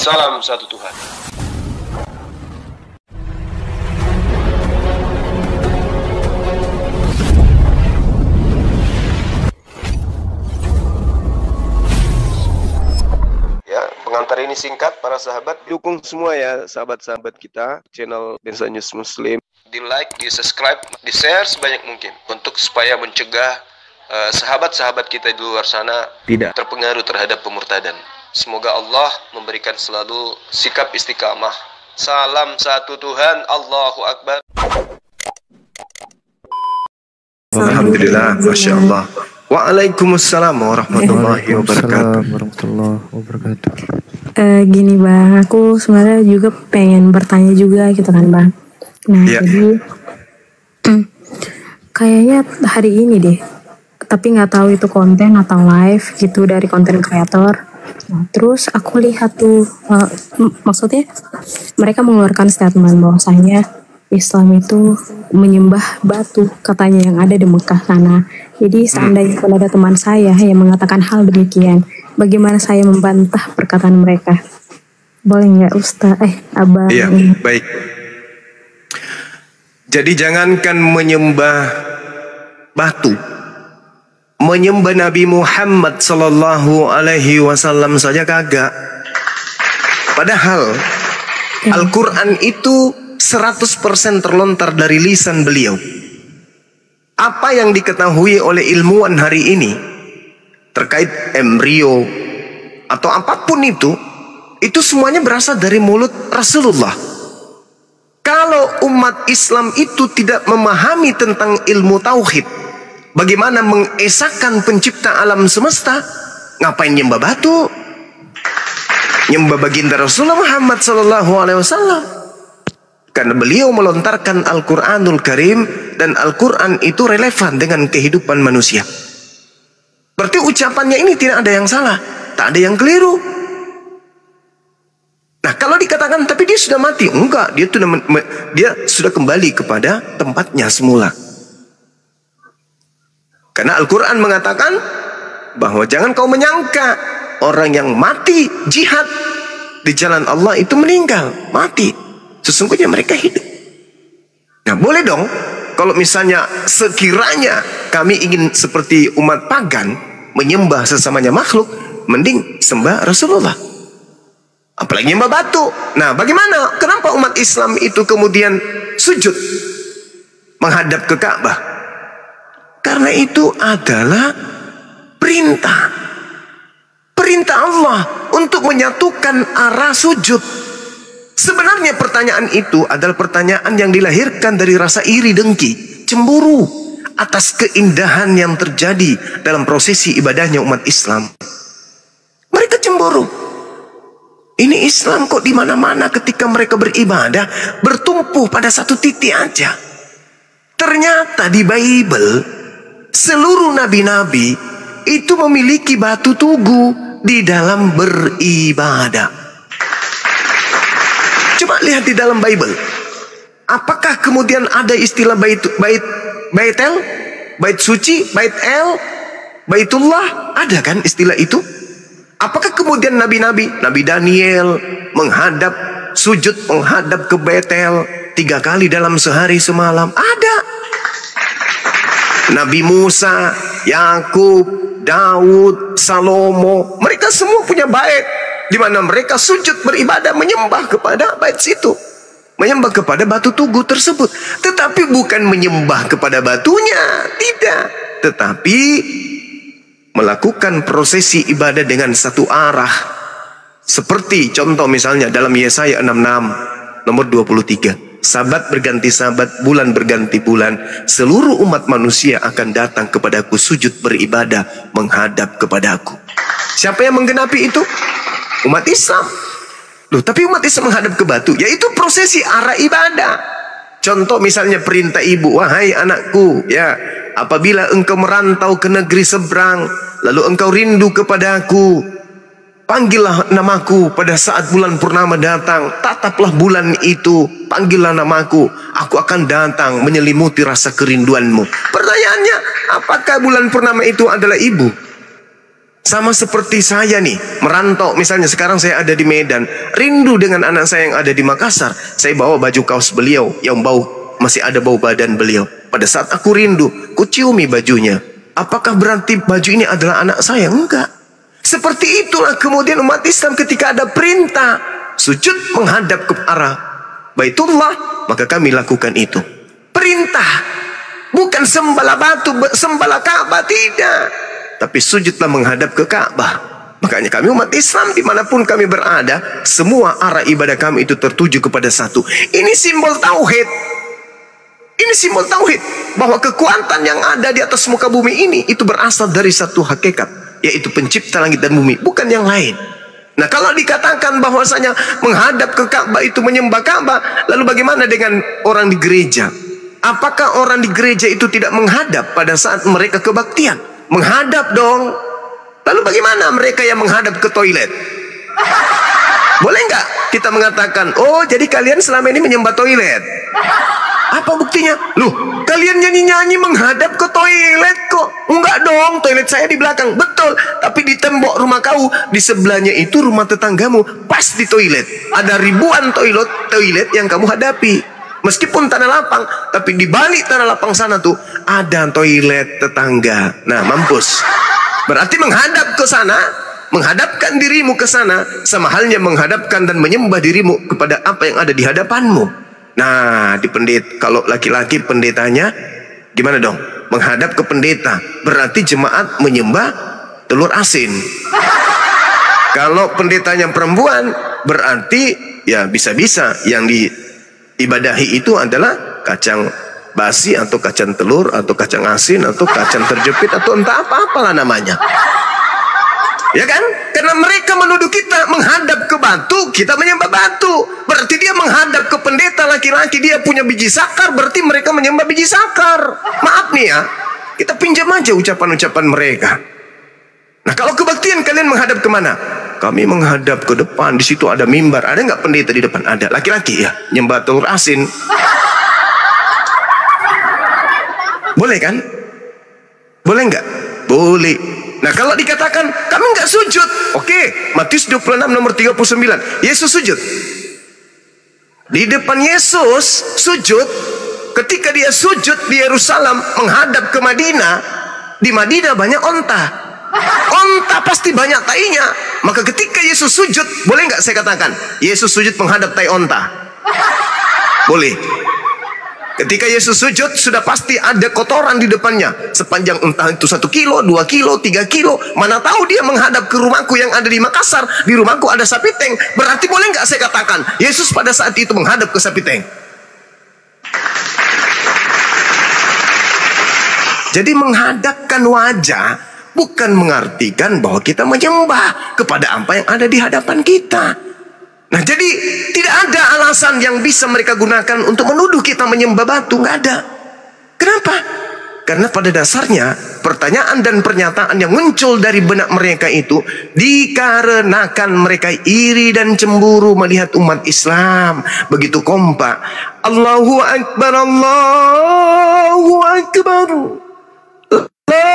Salam satu Tuhan. Ya, pengantar ini singkat para sahabat. Dukung semua ya sahabat-sahabat kita channel Densa News Muslim. Di like, di subscribe, di share sebanyak mungkin untuk supaya mencegah sahabat-sahabat kita di luar sana tidak terpengaruh terhadap pemurtadan. Semoga Allah memberikan selalu sikap istiqamah. Salam satu Tuhan, Allahu Akbar. Alhamdulillah, Masya Allah. Waalaikumsalam warahmatullahi wabarakatuh. Gini Bang, aku sebenarnya juga pengen bertanya juga gitu kan Bang. Nah ya. Jadi kayaknya hari ini deh, tapi nggak tahu itu konten atau live gitu dari konten kreator. Nah, terus aku lihat tuh, maksudnya mereka mengeluarkan statement bahwasanya Islam itu menyembah batu katanya yang ada di Mekah sana. Jadi seandainya kalau ada teman saya yang mengatakan hal demikian, bagaimana saya membantah perkataan mereka? Boleh nggak Ustaz? Abang. Iya, baik. Jadi jangankan menyembah batu, menyembah Nabi Muhammad Sallallahu Alaihi Wasallam saja kagak. Padahal Al-Quran itu 100% terlontar dari lisan beliau. Apa yang diketahui oleh ilmuwan hari ini terkait embrio atau apapun itu semuanya berasal dari mulut Rasulullah. Kalau umat Islam itu tidak memahami tentang ilmu tauhid, bagaimana mengesahkan pencipta alam semesta, ngapain nyembah batu? Nyembah baginda Rasulullah Muhammad Sallallahu Alaihi Wasallam. Karena beliau melontarkan Al-Quranul Karim, dan Al-Quran itu relevan dengan kehidupan manusia. Berarti ucapannya ini tidak ada yang salah, tak ada yang keliru. Nah kalau dikatakan tapi dia sudah mati, enggak, dia sudah kembali kepada tempatnya semula. Karena Al-Quran mengatakan bahwa jangan kau menyangka orang yang mati jihad di jalan Allah itu meninggal, mati. Sesungguhnya mereka hidup. Nah boleh dong kalau misalnya sekiranya kami ingin seperti umat pagan menyembah sesamanya makhluk, mending sembah Rasulullah. Apalagi nyembah batu. Nah bagaimana? Kenapa umat Islam itu kemudian sujud menghadap ke Ka'bah? Karena itu adalah perintah Allah untuk menyatukan arah sujud. Sebenarnya pertanyaan itu adalah pertanyaan yang dilahirkan dari rasa iri dengki, cemburu atas keindahan yang terjadi dalam prosesi ibadahnya umat Islam. Mereka cemburu. Ini Islam kok di mana-mana ketika mereka beribadah bertumpu pada satu titik aja. Ternyata di Bible seluruh nabi-nabi itu memiliki batu tugu di dalam beribadah. Coba lihat di dalam Bible. Apakah kemudian ada istilah Baitel, Bait suci, Bait El, Baitullah? Ada kan istilah itu? Apakah kemudian nabi-nabi, Nabi Daniel menghadap sujud menghadap ke Baitel 3 kali dalam sehari semalam? Ada. Nabi Musa, Yakub, Daud, Salomo, mereka semua punya bait di mana mereka sujud beribadah menyembah kepada bait situ, menyembah kepada batu tugu tersebut. Tetapi bukan menyembah kepada batunya, tidak, tetapi melakukan prosesi ibadah dengan satu arah. Seperti contoh misalnya dalam Yesaya 66 nomor 23, sabat berganti sabat, bulan berganti bulan, seluruh umat manusia akan datang kepadaku sujud beribadah menghadap kepadaku. Siapa yang menggenapi itu? Umat Islam. Loh, tapi umat Islam menghadap ke batu, yaitu prosesi arah ibadah. Contoh misalnya perintah ibu, wahai anakku, ya, apabila engkau merantau ke negeri seberang, lalu engkau rindu kepadaku, panggillah namaku pada saat bulan purnama datang, tataplah bulan itu, panggillah namaku, aku akan datang menyelimuti rasa kerinduanmu. Pertanyaannya, apakah bulan purnama itu adalah ibu? Sama seperti saya nih, merantau. Misalnya sekarang saya ada di Medan, rindu dengan anak saya yang ada di Makassar. Saya bawa baju kaos beliau yang masih ada bau badan beliau. Pada saat aku rindu, ku ciumi bajunya. Apakah berarti baju ini adalah anak saya? Enggak. Seperti itulah kemudian umat Islam ketika ada perintah sujud menghadap ke arah Baitullah, maka kami lakukan itu. Perintah, bukan sembala batu, sembala Ka'bah, tidak. Tapi sujudlah menghadap ke Ka'bah. Makanya kami umat Islam dimanapun kami berada, semua arah ibadah kami itu tertuju kepada satu. Ini simbol tauhid. Ini simbol tauhid, bahwa kekuatan yang ada di atas muka bumi ini itu berasal dari satu hakikat, yaitu pencipta langit dan bumi, bukan yang lain. Nah, kalau dikatakan bahwasanya menghadap ke Ka'bah itu menyembah Ka'bah, lalu bagaimana dengan orang di gereja? Apakah orang di gereja itu tidak menghadap pada saat mereka kebaktian? Menghadap dong. Lalu bagaimana mereka yang menghadap ke toilet? Boleh nggak kita mengatakan, oh jadi kalian selama ini menyembah toilet? Apa buktinya? Loh, kalian nyanyi-nyanyi menghadap ke toilet kok? Enggak dong, toilet saya di belakang. Betul, tapi di tembok rumah kau, di sebelahnya itu rumah tetanggamu, pas di toilet. Ada ribuan toilet yang kamu hadapi. Meskipun tanah lapang, tapi di balik tanah lapang sana tuh ada toilet tetangga. Nah, mampus. Berarti menghadap ke sana, menghadapkan dirimu ke sana, sama halnya menghadapkan dan menyembah dirimu kepada apa yang ada di hadapanmu. Nah, di pendeta, kalau laki-laki pendetanya gimana dong? Menghadap ke pendeta, berarti jemaat menyembah telur asin. Kalau pendetanya perempuan, berarti ya bisa-bisa yang diibadahi itu adalah kacang basi atau kacang telur atau kacang asin atau kacang terjepit atau entah apa-apalah namanya. Ya kan? Karena mereka menuduh kita menghadap ke batu, kita menyembah batu. Berarti dia menghadap ke pendeta laki-laki, dia punya biji sakar, berarti mereka menyembah biji sakar. Maaf nih ya, kita pinjam aja ucapan-ucapan mereka. Nah, kalau kebaktian kalian menghadap kemana? Kami menghadap ke depan, di situ ada mimbar. Ada nggak pendeta di depan? Ada. Laki-laki ya, nyembah telur asin. Boleh kan? Boleh nggak? Boleh. Nah, kalau dikatakan kami nggak sujud, oke, Matius 26 nomor 39, Yesus sujud. Di depan Yesus sujud, ketika dia sujud di Yerusalem menghadap ke Madinah, di Madinah banyak onta. Onta pasti banyak tainya. Maka ketika Yesus sujud, boleh nggak saya katakan Yesus sujud menghadap tai onta? Boleh. Ketika Yesus sujud, sudah pasti ada kotoran di depannya. Sepanjang entah itu 1 kilo, 2 kilo, 3 kilo. Mana tahu dia menghadap ke rumahku yang ada di Makassar. Di rumahku ada sapi tank. Berarti boleh nggak saya katakan Yesus pada saat itu menghadap ke sapi tank? Jadi menghadapkan wajah bukan mengartikan bahwa kita menyembah kepada apa yang ada di hadapan kita. Nah, jadi tidak ada alasan yang bisa mereka gunakan untuk menuduh kita menyembah batu. Nggak ada. Kenapa? Karena pada dasarnya pertanyaan dan pernyataan yang muncul dari benak mereka itu dikarenakan mereka iri dan cemburu melihat umat Islam begitu kompak. Allahu Akbar, Allahu Akbar, La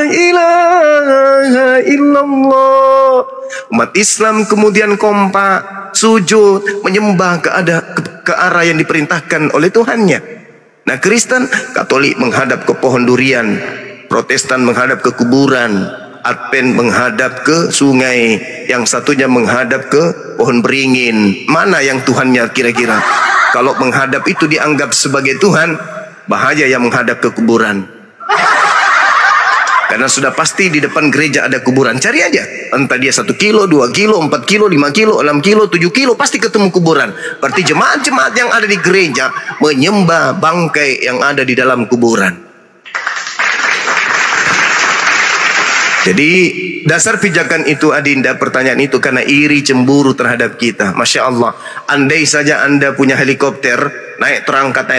ilaha illallah. Umat Islam kemudian kompak sujud menyembah ke arah yang diperintahkan oleh Tuhannya. Nah, Kristen, Katolik menghadap ke pohon durian, Protestan menghadap ke kuburan, Advent menghadap ke sungai, yang satunya menghadap ke pohon beringin. Mana yang Tuhannya kira-kira? Kalau menghadap itu dianggap sebagai Tuhan, bahaya yang menghadap ke kuburan. Karena sudah pasti di depan gereja ada kuburan. Cari aja, entah dia 1 kilo, 2 kilo, 4 kilo, 5 kilo, 6 kilo, 7 kilo, pasti ketemu kuburan. Berarti jemaat-jemaat yang ada di gereja menyembah bangkai yang ada di dalam kuburan. Jadi dasar pijakan itu Adinda, pertanyaan itu karena iri cemburu terhadap kita. Masya Allah, andai saja Anda punya helikopter, naik terangkat,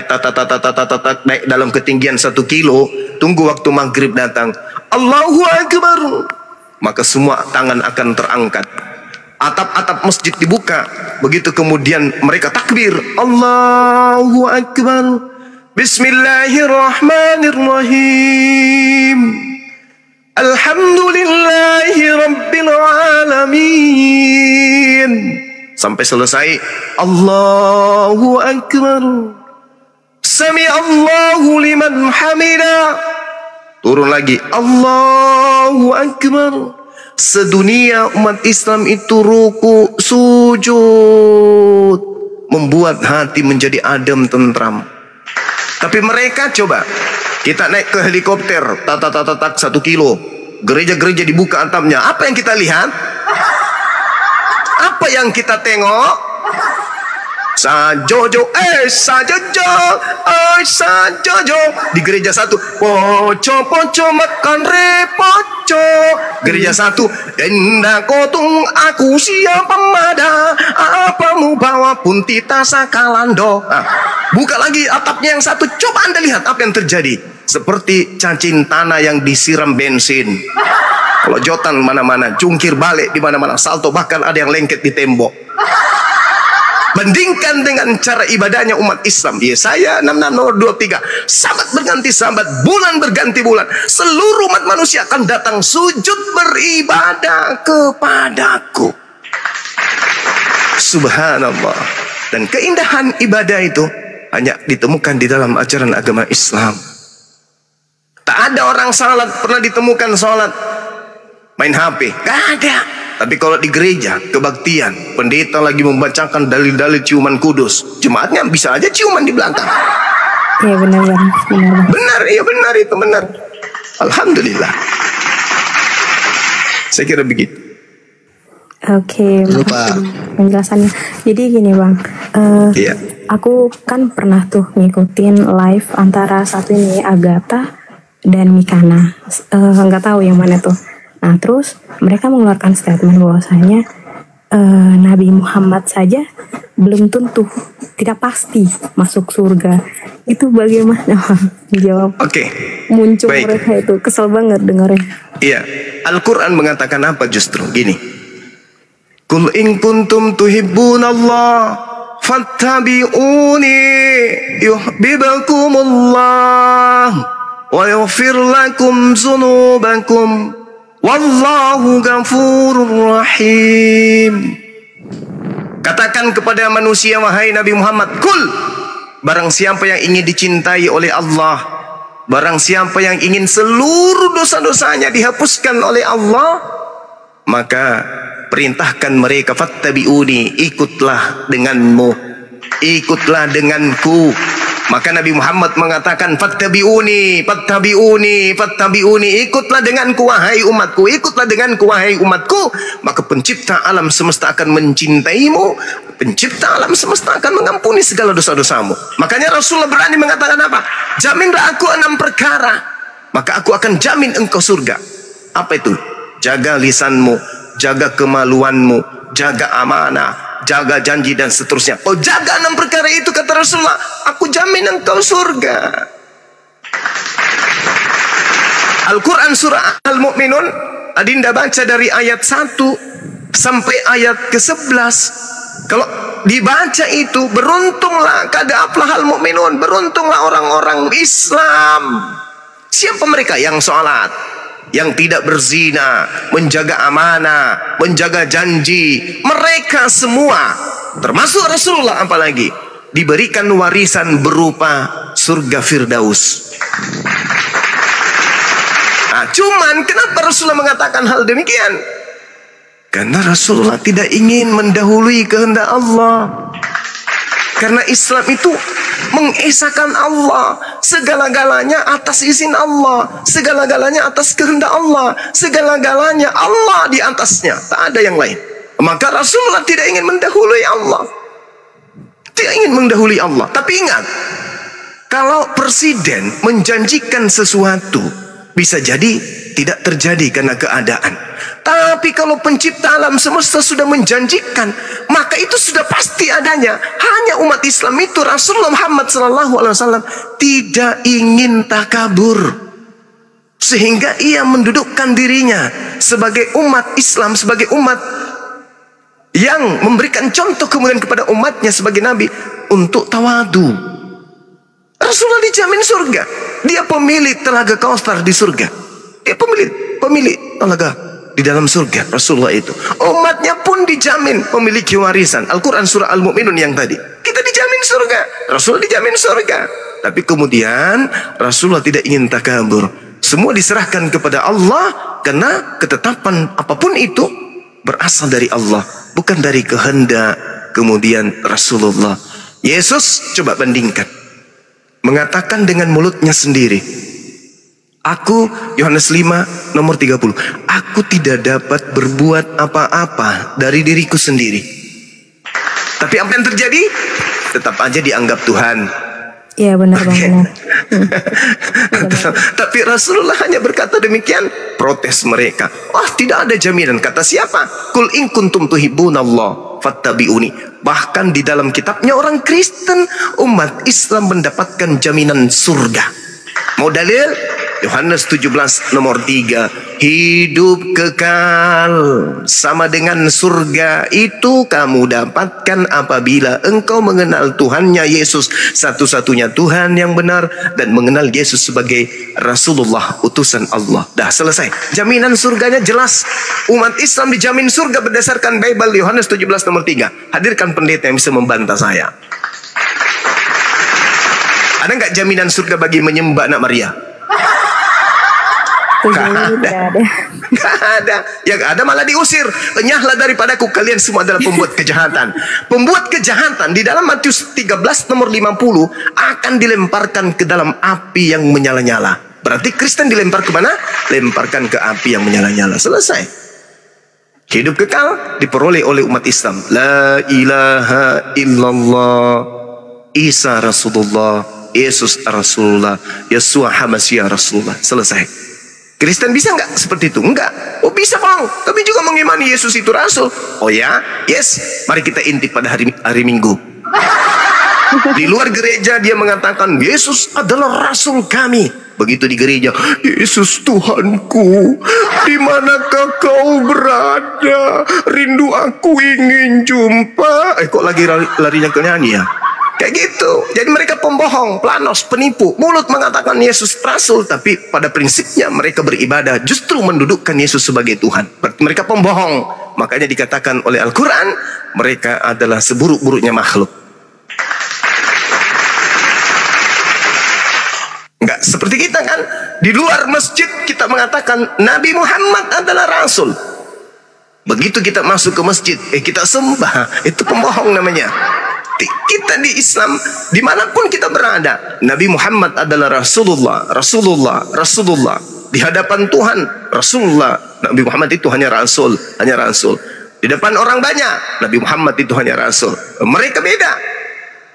naik dalam ketinggian 1 kilo, tunggu waktu maghrib datang, Allahu Akbar, maka semua tangan akan terangkat, atap-atap masjid dibuka, begitu kemudian mereka takbir, Allahu Akbar, Bismillahirrahmanirrahim, Alhamdulillahi Rabbil Alamin. Sampai selesai. Allahu Akbar. Sami Allahu liman hamida. Turun lagi. Allahu Akbar. Sedunia umat Islam itu ruku, sujud, membuat hati menjadi adem tentram. Tapi mereka coba, kita naik ke helikopter, tak 1 kilo, gereja-gereja dibuka atapnya. Apa yang kita lihat? Apa yang kita tengok? Sajojo, sajojo, sajojo. Di gereja satu, poco makan repoco. Gereja satu, endah kotung aku siapa mada, apamu bawa pun tita sakalando. Buka lagi atapnya yang satu, coba Anda lihat apa yang terjadi. Seperti cacing tanah yang disiram bensin. Kalau jotan mana-mana, jungkir balik di mana-mana, salto, bahkan ada yang lengket di tembok. Bandingkan dengan cara ibadahnya umat Islam. Yesaya 66:23. Sabat berganti sabat, bulan berganti bulan. Seluruh umat manusia akan datang sujud beribadah kepadaku. Subhanallah. Dan keindahan ibadah itu hanya ditemukan di dalam ajaran agama Islam. Tak ada orang salat pernah ditemukan salat main HP. Gak ada. Tapi kalau di gereja, kebaktian, pendeta lagi membacakan dalil-dalil ciuman kudus, jemaatnya bisa aja ciuman di belakang. Iya benar. Benar, iya benar, itu benar. Alhamdulillah. Saya kira begitu. Oke, penjelasannya. Jadi gini Bang, iya. Aku kan pernah tuh ngikutin live antara satu ini Agatha dan Mikana. Nggak tahu yang mana tuh. Nah terus mereka mengeluarkan statement bahwasanya Nabi Muhammad saja belum tentu, tidak pasti masuk surga. Itu bagaimana dijawab? Oke. Muncul baik. Mereka itu kesel banget dengarnya. Iya. Al-Quran mengatakan apa justru gini. Qul in kuntum tuhibbunallah fattabi'uni yuhibbukumullah wa yaghfir lakum dzunubakum. Wallahu ghafurur rahim. Katakan kepada manusia, wahai Nabi Muhammad, kul, barang siapa yang ingin dicintai oleh Allah, barang siapa yang ingin seluruh dosa-dosanya dihapuskan oleh Allah, maka perintahkan mereka, fattabi'uni, ikutlah denganmu, ikutlah denganku. Maka Nabi Muhammad mengatakan, fattabi'uni, fattabi'uni, fattabi'uni, ikutlah denganku wahai umatku, ikutlah denganku wahai umatku. Maka pencipta alam semesta akan mencintaimu, pencipta alam semesta akan mengampuni segala dosa-dosamu. Makanya Rasulullah berani mengatakan apa? Jaminlah aku 6 perkara, maka aku akan jamin engkau surga. Apa itu? Jaga lisanmu, jaga kemaluanmu, jaga amanah, jaga janji dan seterusnya. Oh, jaga 6 perkara itu, kata Rasulullah, aku jamin engkau surga. Al-Quran surah Al-Mu'minun, adinda baca dari ayat 1 sampai ayat ke-11. Kalau dibaca itu, beruntunglah kada aflahal mu'minun, beruntunglah orang-orang Islam. Siapa mereka? Yang sholat, yang tidak berzina, menjaga amanah, menjaga janji. Mereka semua, termasuk Rasulullah apalagi, diberikan warisan berupa surga Firdaus. Nah, cuman kenapa Rasulullah mengatakan hal demikian? Karena Rasulullah tidak ingin mendahului kehendak Allah. Karena Islam itu mengesahkan Allah, segala-galanya atas izin Allah, segala-galanya atas kehendak Allah, segala-galanya Allah di atasnya, tak ada yang lain. Maka Rasulullah tidak ingin mendahului Allah, tidak ingin mendahului Allah. Tapi ingat, kalau presiden menjanjikan sesuatu, bisa jadi tidak terjadi karena keadaan. Tapi kalau pencipta alam semesta sudah menjanjikan, maka itu sudah pasti adanya. Hanya umat Islam itu, Rasulullah Muhammad SAW tidak ingin takabur, sehingga ia mendudukkan dirinya sebagai umat Islam, sebagai umat yang memberikan contoh kemudian kepada umatnya sebagai Nabi untuk tawadu. Rasulullah dijamin surga. Dia pemilik telaga Kautsar di surga. Dia pemilik. pemilik telaga di dalam surga. Rasulullah itu, umatnya pun dijamin memiliki warisan. Al-Quran surah Al-Mu'minun yang tadi, kita dijamin surga, Rasul dijamin surga. Tapi kemudian Rasulullah tidak ingin takabur. Semua diserahkan kepada Allah, karena ketetapan apapun itu berasal dari Allah, bukan dari kehendak kemudian Rasulullah. Yesus, coba bandingkan, mengatakan dengan mulutnya sendiri, aku, Yohanes 5 nomor 30, aku tidak dapat berbuat apa-apa dari diriku sendiri. Tapi apa yang terjadi? Tetap aja dianggap Tuhan. Iya benar banget. Tapi Rasulullah hanya berkata demikian, protes mereka. Wah, tidak ada jaminan. Kata siapa? Kul in kuntum tuhibbunallah fattabi'uni. Bahkan di dalam kitabnya orang Kristen, umat Islam mendapatkan jaminan surga. Mau dalil? Yohanes 17 nomor 3, hidup kekal sama dengan surga itu kamu dapatkan apabila engkau mengenal Tuhannya Yesus, satu-satunya Tuhan yang benar, dan mengenal Yesus sebagai Rasulullah, utusan Allah. Dah selesai. Jaminan surganya jelas. Umat Islam dijamin surga berdasarkan Bible. Yohanes 17 nomor 3. Hadirkan pendeta yang bisa membantah saya. Ada nggak jaminan surga bagi menyembah anak Maria? Gak ada. Yang ada malah diusir. Enyahlah daripadaku kalian semua adalah pembuat kejahatan. Pembuat kejahatan di dalam Matius 13 nomor 50 akan dilemparkan ke dalam api yang menyala-nyala. Berarti Kristen dilempar ke mana? Lemparkan ke api yang menyala-nyala. Selesai. Hidup kekal diperoleh oleh umat Islam. La ilaha illallah, Isa Rasulullah, Yesus Rasulullah, Yesua Hamasya Rasulullah. Selesai. Kristen bisa nggak seperti itu? Enggak. Oh bisa bang, tapi juga mengimani Yesus itu Rasul. Oh ya, yes. Mari kita intip pada hari Minggu. Di luar gereja dia mengatakan Yesus adalah Rasul kami. Begitu di gereja, Yesus Tuhanku, di manakah kau berada? Rindu aku ingin jumpa. Kok lagi larinya ke nyanyi ya? Kayak gitu. Jadi mereka pembohong, planos, penipu. Mulut mengatakan Yesus Rasul, tapi pada prinsipnya mereka beribadah justru mendudukkan Yesus sebagai Tuhan. Mereka pembohong. Makanya dikatakan oleh Al-Quran, mereka adalah seburuk-buruknya makhluk. Enggak seperti kita kan. Di luar masjid kita mengatakan Nabi Muhammad adalah Rasul. Begitu kita masuk ke masjid, kita sembah. Itu pembohong namanya. Kita di Islam, dimanapun kita berada, Nabi Muhammad adalah Rasulullah, Rasulullah, Rasulullah. Di hadapan Tuhan, Rasulullah. Nabi Muhammad itu hanya Rasul, hanya Rasul. Di depan orang banyak, Nabi Muhammad itu hanya Rasul. Mereka beda.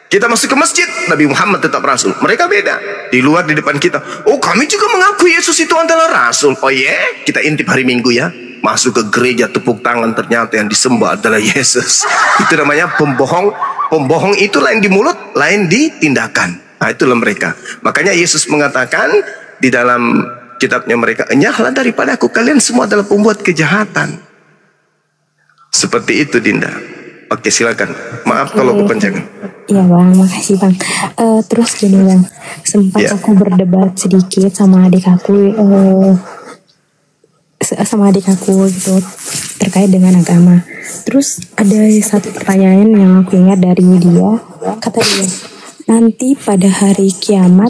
Kita masuk ke masjid, Nabi Muhammad tetap Rasul. Mereka beda. Di luar, di depan kita, oh kami juga mengakui Yesus itu adalah Rasul. Oh yeah? Kita intip hari Minggu ya. Masuk ke gereja, tepuk tangan, ternyata yang disembah adalah Yesus. Itu namanya pembohong. Pembohong itu lain di mulut, lain di tindakan. Nah itulah mereka. Makanya Yesus mengatakan di dalam kitabnya mereka, enyahlah daripadaku kalian semua adalah pembuat kejahatan. Seperti itu Dinda. Oke silakan. Maaf kalau kepanjangan. Iya bang, makasih bang. Terus gini bang, sempat aku berdebat sedikit sama adik aku. Gitu terkait dengan agama. Terus ada satu pertanyaan yang aku ingat dari dia. Kata dia, nanti pada hari kiamat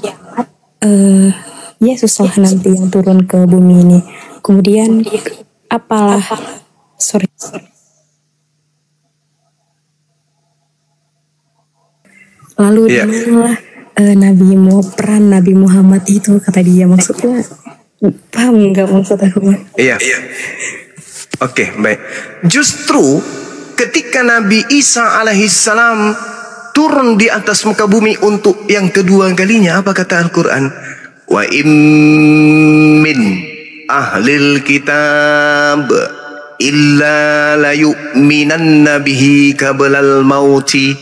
Yesus lah nanti yang turun ke bumi ini. Kemudian apalah lalu dimana peran Nabi Muhammad itu, kata dia. Maksudnya paham nggak maksud aku? Iya. Oke, baik. Justru ketika Nabi Isa alaihissalam turun di atas muka bumi untuk yang kedua kalinya, apa kata Al-Quran? Wa min ahlil kitab illa la yu'minanna bihi qablal mauti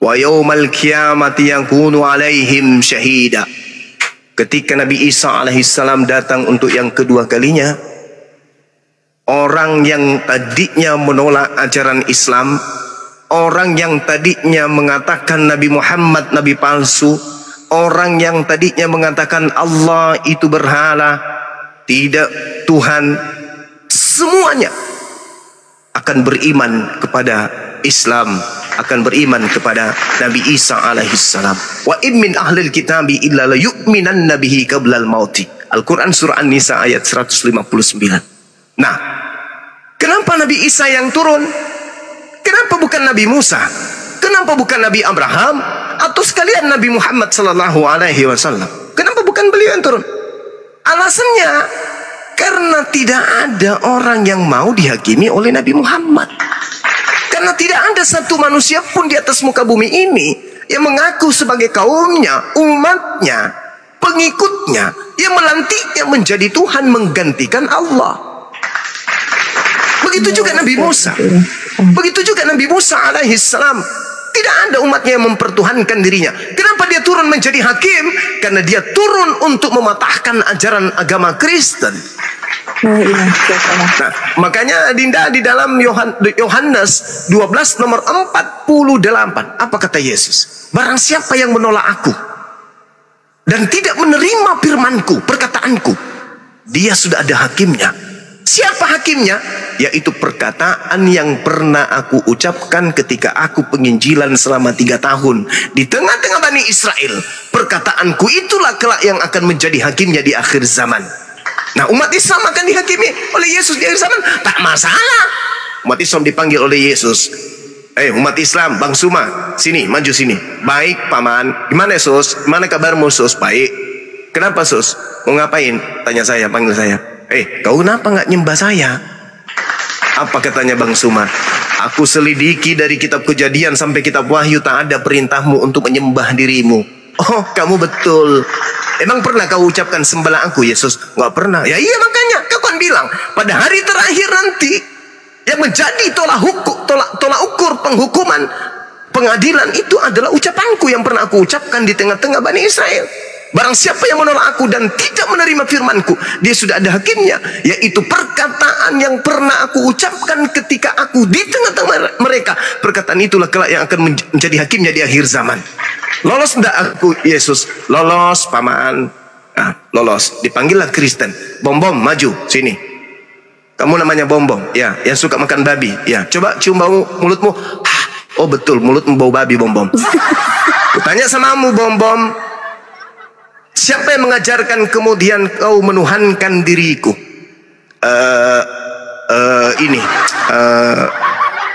wa yawmal qiyamati yakunu alaihim syahida. Ketika Nabi Isa alaihissalam datang untuk yang kedua kalinya, orang yang tadinya menolak ajaran Islam, orang yang tadinya mengatakan Nabi Muhammad nabi palsu, orang yang tadinya mengatakan Allah itu berhala, Tidak, Tuhan semuanya akan beriman kepada Islam, akan beriman kepada Nabi Isa alaihissalam. Wa in min ahlil kitabi illa la yu'minanna bihi qablal mauti. Al-Quran surah An-Nisa ayat 159. Nah, kenapa Nabi Isa yang turun? Kenapa bukan Nabi Musa? Kenapa bukan Nabi Abraham? Atau sekalian Nabi Muhammad sallallahu alaihi wasallam? Kenapa bukan beliau yang turun? Alasannya karena tidak ada orang yang mau dihakimi oleh Nabi Muhammad. Karena tidak ada satu manusia pun di atas muka bumi ini yang mengaku sebagai kaumnya, umatnya, pengikutnya, yang melantiknya menjadi Tuhan menggantikan Allah. Begitu juga Nabi Musa. Begitu juga Nabi Musa alaihissalam. Tidak ada umatnya yang mempertuhankan dirinya. Kenapa dia turun menjadi hakim? Karena dia turun untuk mematahkan ajaran agama Kristen. Nah, makanya Dinda di dalam Yohanes 12 nomor 48, apa kata Yesus? Barang siapa yang menolak aku dan tidak menerima firmanku, perkataanku, dia sudah ada hakimnya. Siapa hakimnya? Yaitu perkataan yang pernah aku ucapkan ketika aku penginjilan selama 3 tahun di tengah-tengah Bani Israel. Perkataanku itulah kelak yang akan menjadi hakimnya di akhir zaman. Nah, umat Islam akan dihakimi oleh Yesus di akhir zaman, tak masalah. Umat Islam dipanggil oleh Yesus. Umat Islam, Bang Suma, sini, maju sini. Baik, Paman. Gimana, Sus? Gimana kabarmu, Sus? Baik. Kenapa, Sus? Mau ngapain? Tanya saya, panggil saya. Kau kenapa nggak nyembah saya? Apa katanya Bang Suma? Aku selidiki dari kitab Kejadian sampai kitab Wahyu, tak ada perintahmu untuk menyembah dirimu. Oh, kamu betul. Emang pernah kau ucapkan sembahlah aku, Yesus? Nggak pernah. Ya iya, makanya kau kan bilang pada hari terakhir nanti yang menjadi tolak ukur penghukuman, pengadilan itu adalah ucapanku yang pernah aku ucapkan di tengah-tengah Bani Israel. Barang siapa yang menolak aku dan tidak menerima firmanku, dia sudah ada hakimnya, yaitu perkataan yang pernah aku ucapkan ketika aku di tengah-tengah mereka. Perkataan itulah kelak yang akan menjadi hakimnya di akhir zaman. Lolos tidak aku, Yesus? Lolos, Paman. Nah, lolos. Dipanggillah Kristen. Bom-bom, maju sini. Kamu namanya Bom-bom, ya, yang suka makan babi, ya. Coba cium bau mulutmu. Oh betul, mulutmu bau babi, Bom-bom. Tanya samamu, Bom-bom. Siapa yang mengajarkan kemudian kau menuhankan diriku?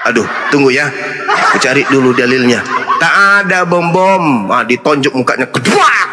Aduh, tunggu ya. Aku cari dulu dalilnya. Tak ada, Bom-bom. Ditonjok mukanya, keduak.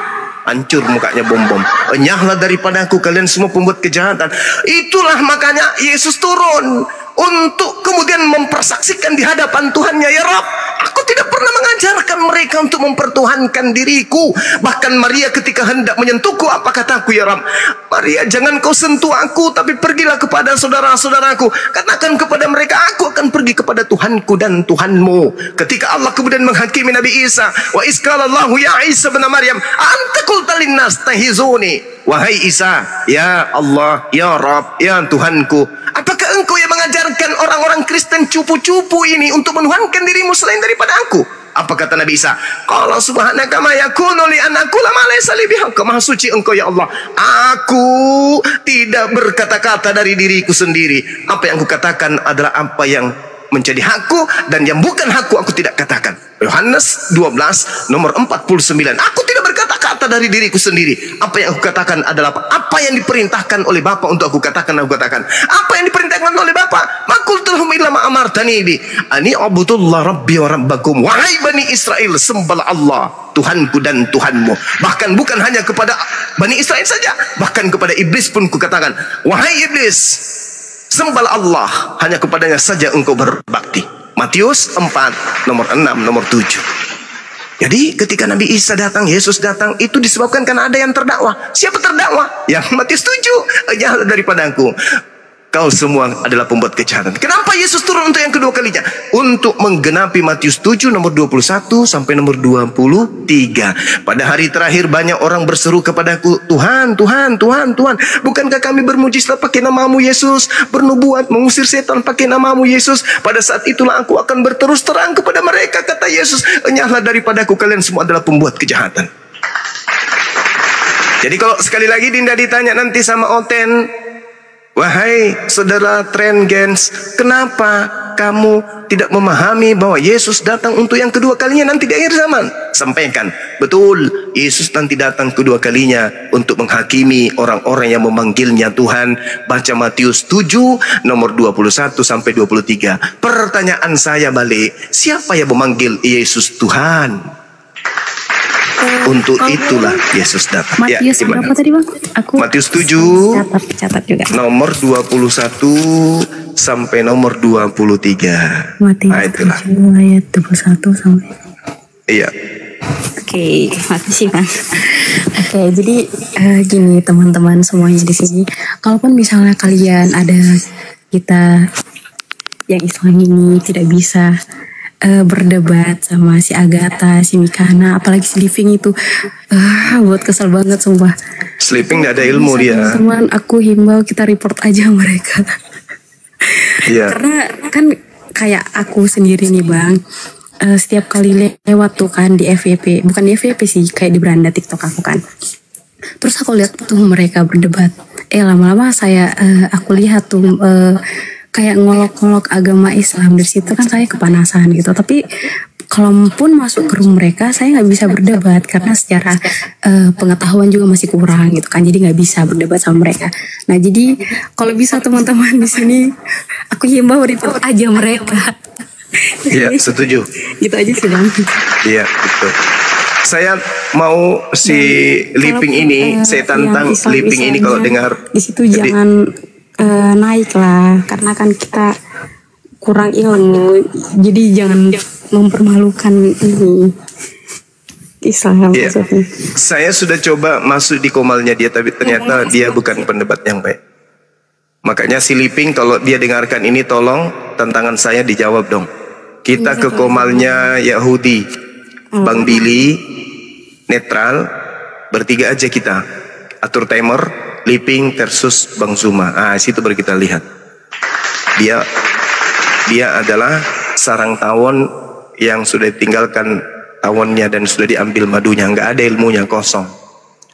Hancur mukanya Bom-bom. Enyahlah daripada aku kalian semua pembuat kejahatan. Itulah makanya Yesus turun untuk kemudian mempersaksikan di hadapan Tuhannya, ya Rabb, aku tidak pernah mengajarkan mereka untuk mempertuhankan diriku. Bahkan Maria ketika hendak menyentuhku, apa kataku, ya Rabb? Maria, jangan kau sentuh aku, tapi pergilah kepada saudara-saudaraku. Katakan kepada mereka, aku akan pergi kepada Tuhanku dan Tuhanmu. Ketika Allah kemudian menghakimi Nabi Isa, wa iskalallahu ya Isa bin Maryam, anta qulta linnas tahizuni. Wahai Isa, ya Allah, ya Rabb, ya Tuhanku, apakah engkau yang mengajarkan orang-orang Kristen cupu-cupu ini untuk menuhankan dirimu selain daripada aku? Apa kata Nabi Isa? Qala subhanaka ma yakunu li an aqula ma laysa li bihaqq. Maha suci engkau, ya Allah. Aku tidak berkata-kata dari diriku sendiri. Apa yang aku katakan adalah apa yang menjadi hakku, dan yang bukan hakku aku tidak katakan. Yohanes 12 nomor 49. Aku tidak berkata-kata dari diriku sendiri. Apa yang aku katakan adalah apa yang diperintahkan oleh Bapa untuk aku katakan, aku katakan. Apa yang diperintahkan oleh Bapa? Makultuhum illa ma amartani bi ani abudullah rabbi wa rabbakum. Wahai Bani Israel, sembahlah Allah, Tuhanku dan Tuhanmu. Bahkan bukan hanya kepada Bani Israel saja, bahkan kepada iblis pun kukatakan, wahai iblis, sembahlah Allah, hanya kepadanya saja engkau berbakti. Matius 4 nomor 6 nomor 7. Jadi ketika Nabi Isa datang, Yesus datang, itu disebabkan karena ada yang terdakwa. Siapa terdakwa? Yang Matius 7, janganlah daripada aku, kau semua adalah pembuat kejahatan. Kenapa Yesus turun untuk yang kedua kalinya? Untuk menggenapi Matius 7 nomor 21 sampai nomor 23. Pada hari terakhir banyak orang berseru kepadaku, Tuhan, Tuhan, Tuhan, Tuhan, bukankah kami bermujizat pakai namamu Yesus, bernubuat, mengusir setan pakai namamu Yesus? Pada saat itulah aku akan berterus terang kepada mereka, kata Yesus, enyahlah daripadaku, kalian semua adalah pembuat kejahatan. Jadi kalau sekali lagi Dinda ditanya nanti sama Oten, wahai saudara Trengens, kenapa kamu tidak memahami bahwa Yesus datang untuk yang kedua kalinya nanti di akhir zaman? Sampaikan, betul, Yesus nanti datang kedua kalinya untuk menghakimi orang-orang yang memanggilnya Tuhan. Baca Matius 7 nomor 21 sampai 23. Pertanyaan saya balik, siapa yang memanggil Yesus Tuhan? Untuk itulah Yesus datang. Matius ya, berapa tadi Bang? Aku Matius 7 catat juga. nomor 21 sampai nomor 23. Matius Nah, itulah. 7 ayat 21 sampai. Iya. Oke, makasih Bang. Oke, jadi gini teman-teman semuanya di sini, kalaupun misalnya kalian ada kita yang Islam ini tidak bisa berdebat sama si Agatha, si Mikana, apalagi si Living itu, buat kesel banget sumpah. Sleeping gak ada ilmu dia. Teman-teman, aku himbau kita report aja mereka. Iya. Karena kan kayak aku sendiri nih Bang, setiap kali lewat tuh kan di FYP, bukan di FYP sih, kayak di beranda TikTok aku kan. Terus aku lihat tuh mereka berdebat. Lama-lama aku lihat tuh kayak ngolok-ngolok agama Islam. Dari situ kan saya kepanasan gitu. Tapi kalaupun masuk ke room mereka, saya nggak bisa berdebat karena secara pengetahuan juga masih kurang gitu kan. Jadi nggak bisa berdebat sama mereka. Nah jadi kalau bisa teman-teman di sini, aku himbau report aja mereka. Iya, setuju. Gitu aja sih Bang. Iya, betul. Saya mau si Living ini, saya tantang Living ini kalau dengar di situ jangan naik lah, karena kan kita kurang ilmu, jadi jangan mempermalukan ini Islam. Iya. Saya sudah coba masuk di komalnya dia, tapi ternyata dia bukan pendebat yang baik. Makanya si Living kalau dia dengarkan ini, tolong tantangan saya dijawab dong. Kita ke komalnya Yahudi, Bang Billy, netral, bertiga aja kita, atur timer. Living versus Bang Zuma. Situ baru kita lihat. Dia adalah sarang tawon yang sudah ditinggalkan tawonnya dan sudah diambil madunya. Nggak ada ilmunya, kosong.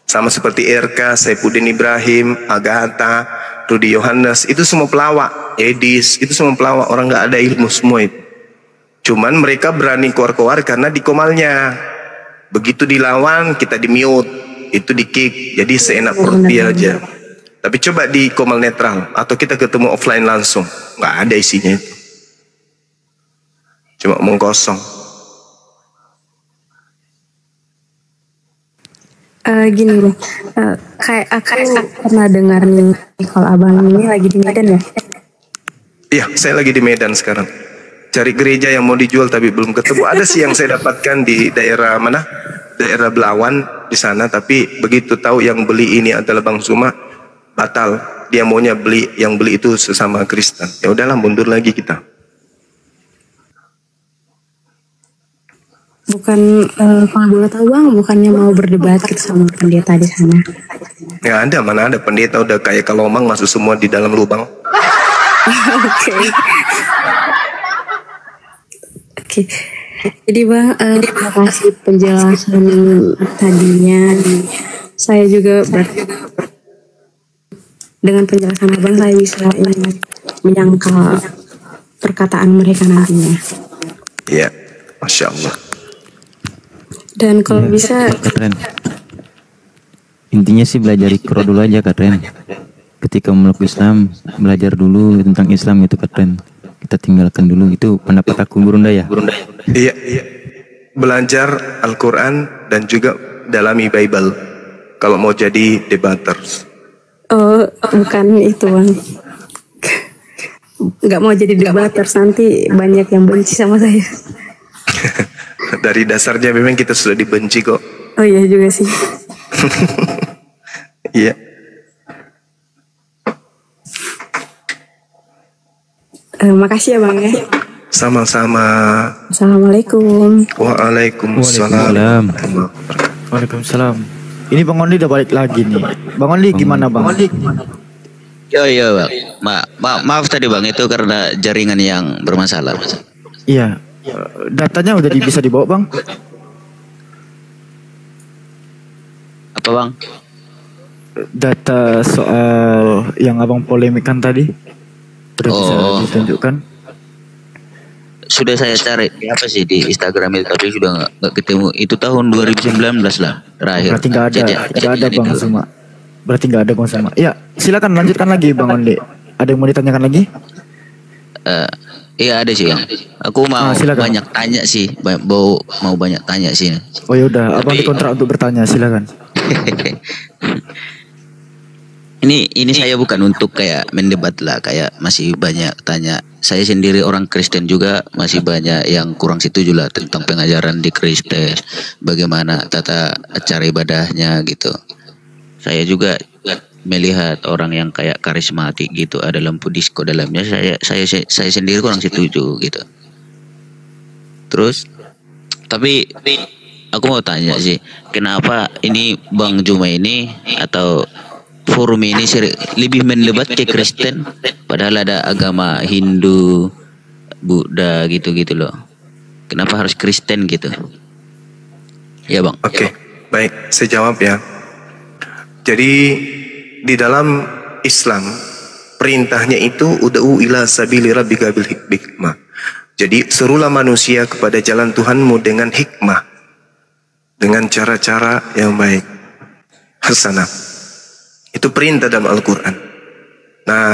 Sama seperti RK, Saifuddin Ibrahim, Agatha, Rudy Yohanes. Itu semua pelawak. Edis, itu semua pelawak. Orang nggak ada ilmu semua itu. Cuman mereka berani keluar-keluar karena di komalnya. Begitu dilawan, kita di mute. Itu di kick, jadi seenak perut dia aja. Tapi coba di komal netral atau kita ketemu offline langsung, nggak ada isinya itu, cuma omong kosong. Gini loh, kayak aku pernah dengar nih kalau abang ini lagi di Medan ya? Iya, saya lagi di Medan sekarang. Cari gereja yang mau dijual tapi belum ketemu. Ada sih yang saya dapatkan di daerah mana? Daerah Belawan di sana, tapi begitu tahu yang beli ini adalah Bang Zuma, batal. Dia maunya yang beli itu sesama Kristen. Ya udahlah, mundur lagi kita. Bukan kalau boleh tahu Bang, bukannya mau berdebat gitu sama pendeta di sana? Nggak ada, mana ada pendeta udah kayak kalomang masuk semua di dalam lubang. Oke. Jadi Bang, terima kasih penjelasan tadinya. Saya juga dengan penjelasan Abang saya bisa menyangkal perkataan mereka nantinya. Iya, Masya Allah. Dan kalau bisa, Keren. Intinya sih belajar Iqra dulu aja, keren. Ketika memeluk Islam, belajar dulu tentang Islam itu keren. Kita tinggalkan dulu, itu pendapat aku, Burunda ya. Iya. Belajar Al-Quran dan juga dalami Bible kalau mau jadi debaters. oh bukan itu Bang. Nggak mau jadi debaters, nanti banyak yang benci sama saya. Dari dasarnya memang kita sudah dibenci kok. Oh iya juga sih. Iya. Makasih ya Bang ya. Sama-sama. Assalamualaikum. Waalaikumsalam. Waalaikumsalam. Ini Bang Ondi udah balik lagi nih. Bang Ondi gimana Bang? Yo bang, maaf tadi bang, itu karena jaringan yang bermasalah. Iya. Datanya udah bisa dibawa Bang? Apa bang? data soal yang abang polemikan tadi udah bisa ditunjukkan? Sudah saya cari apa sih di Instagram itu, tapi sudah nggak ketemu. Itu tahun 2019 lah terakhir. Berarti nggak ada Bang Suma. Berarti nggak ada Bang Suma. Ya silakan lanjutkan lagi Bang Onde. Ada yang mau ditanyakan lagi? Iya ada sih Bang. Aku mau banyak tanya sih, mau banyak tanya sih. Oh ya udah, abang dikontrak untuk bertanya, silakan. Ini saya bukan untuk kayak mendebat lah, kayak masih banyak tanya. Saya sendiri orang Kristen juga, masih banyak yang kurang setuju lah tentang pengajaran di Kristen, bagaimana tata acara ibadahnya gitu. Saya juga melihat orang yang kayak karismatik gitu, ada lampu disco dalamnya. Saya sendiri kurang setuju gitu. Terus, tapi aku mau tanya sih, kenapa ini Bang Juma ini atau forum ini lebih mendebat ke Kristen, padahal ada agama Hindu, Buddha gitu-gitu loh. Kenapa harus Kristen gitu? Ya Bang. Oke, baik, saya jawab ya. Jadi di dalam Islam perintahnya itu ud'u ila sabili rabbika bil hikmah. Jadi serulah manusia kepada jalan Tuhanmu dengan hikmah, dengan cara-cara yang baik, hasanah. Itu perintah dalam Al-Quran. Nah,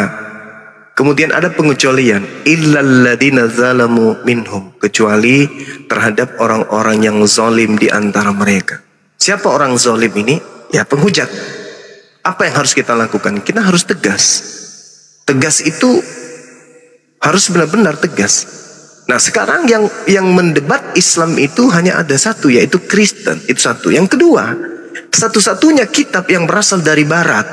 kemudian ada pengecualian, illal ladina zalamu minhum, kecuali terhadap orang-orang yang zalim di antara mereka. Siapa orang zalim ini? Ya penghujat. Apa yang harus kita lakukan? Kita harus tegas. Tegas itu harus benar-benar tegas. Nah, sekarang yang mendebat Islam itu hanya ada satu, yaitu Kristen. Itu satu. Yang kedua, satu-satunya kitab yang berasal dari Barat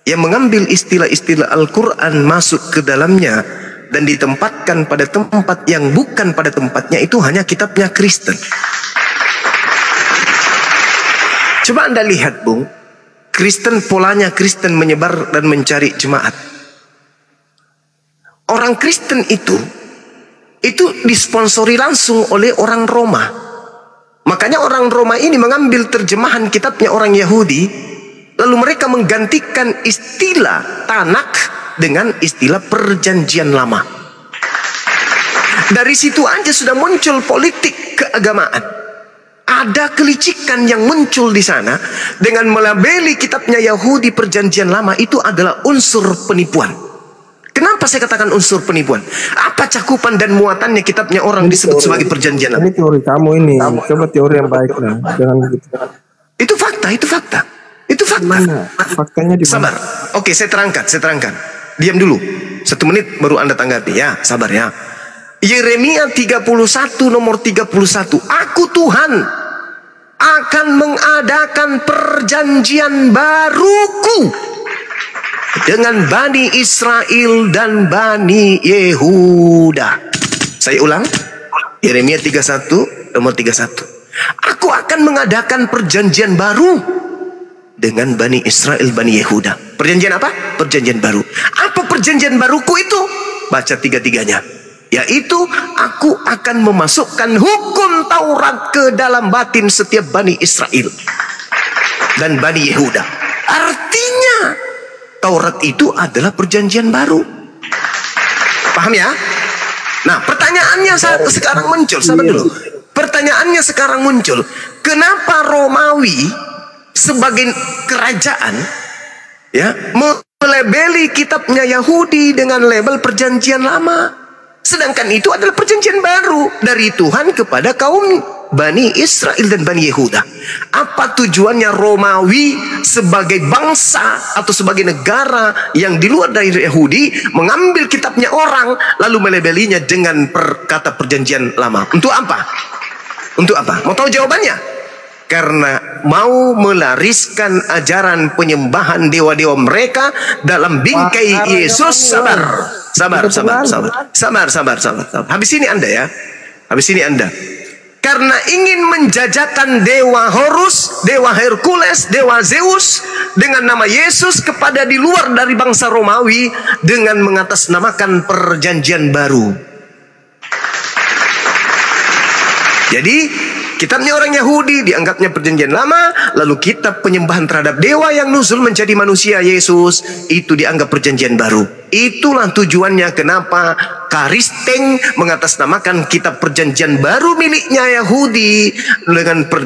yang mengambil istilah-istilah Al-Quran masuk ke dalamnya dan ditempatkan pada tempat yang bukan pada tempatnya, itu hanya kitabnya Kristen. Coba Anda lihat Bung, Kristen, polanya Kristen menyebar dan mencari jemaat. Orang Kristen itu disponsori langsung oleh orang Roma. Makanya orang Roma ini mengambil terjemahan kitabnya orang Yahudi, lalu mereka menggantikan istilah Tanak dengan istilah Perjanjian Lama. Dari situ aja sudah muncul politik keagamaan. Ada kelicikan yang muncul di sana dengan melabeli kitabnya Yahudi Perjanjian Lama itu adalah unsur penipuan. Kenapa saya katakan unsur penipuan? Apa cakupan dan muatannya kitabnya orang disebut sebagai Perjanjian Lama? Ini teori kamu ini. Coba teori yang baik lah. Jangan gitu. Itu fakta, itu fakta. Itu fakta. Mana? Faktanya di mana? Sabar. Oke, saya terangkan. Diam dulu. 1 menit baru Anda tanggapi ya. Sabar ya. Yeremia 31 nomor 31. Aku Tuhan akan mengadakan perjanjian baruku dengan Bani Israel dan Bani Yehuda. Saya ulang, Yeremia 31 nomor 31. Aku akan mengadakan perjanjian baru dengan Bani Israel, Bani Yehuda. Perjanjian apa? Perjanjian baru. Apa perjanjian baruku itu? Baca tiga-tiganya. Yaitu aku akan memasukkan hukum Taurat ke dalam batin setiap Bani Israel dan Bani Yehuda. Artinya Taurat itu adalah perjanjian baru. Paham ya? Nah, pertanyaannya sekarang muncul. Sabar dulu. Pertanyaannya sekarang muncul. Kenapa Romawi sebagai kerajaan ya melabeli kitabnya Yahudi dengan label perjanjian lama? Sedangkan itu adalah perjanjian baru dari Tuhan kepada kaum Bani Israel dan Bani Yehuda. Apa tujuannya Romawi sebagai bangsa atau sebagai negara yang di luar dari Yahudi mengambil kitabnya orang lalu melabelinya dengan kata perjanjian lama? Untuk apa? Untuk apa? Mau tahu jawabannya? Karena mau melariskan ajaran penyembahan dewa-dewa mereka dalam bingkai Yesus. Sabar. Habis ini Anda ya. Habis ini Anda. Karena ingin menjajakan dewa Horus, dewa Hercules, dewa Zeus dengan nama Yesus kepada di luar dari bangsa Romawi dengan mengatasnamakan perjanjian baru. Jadi Kitabnya orang Yahudi dianggapnya perjanjian lama, lalu kitab penyembahan terhadap dewa yang nuzul menjadi manusia Yesus itu dianggap perjanjian baru. Itulah tujuannya kenapa Karisteng mengatasnamakan kitab perjanjian baru miliknya Yahudi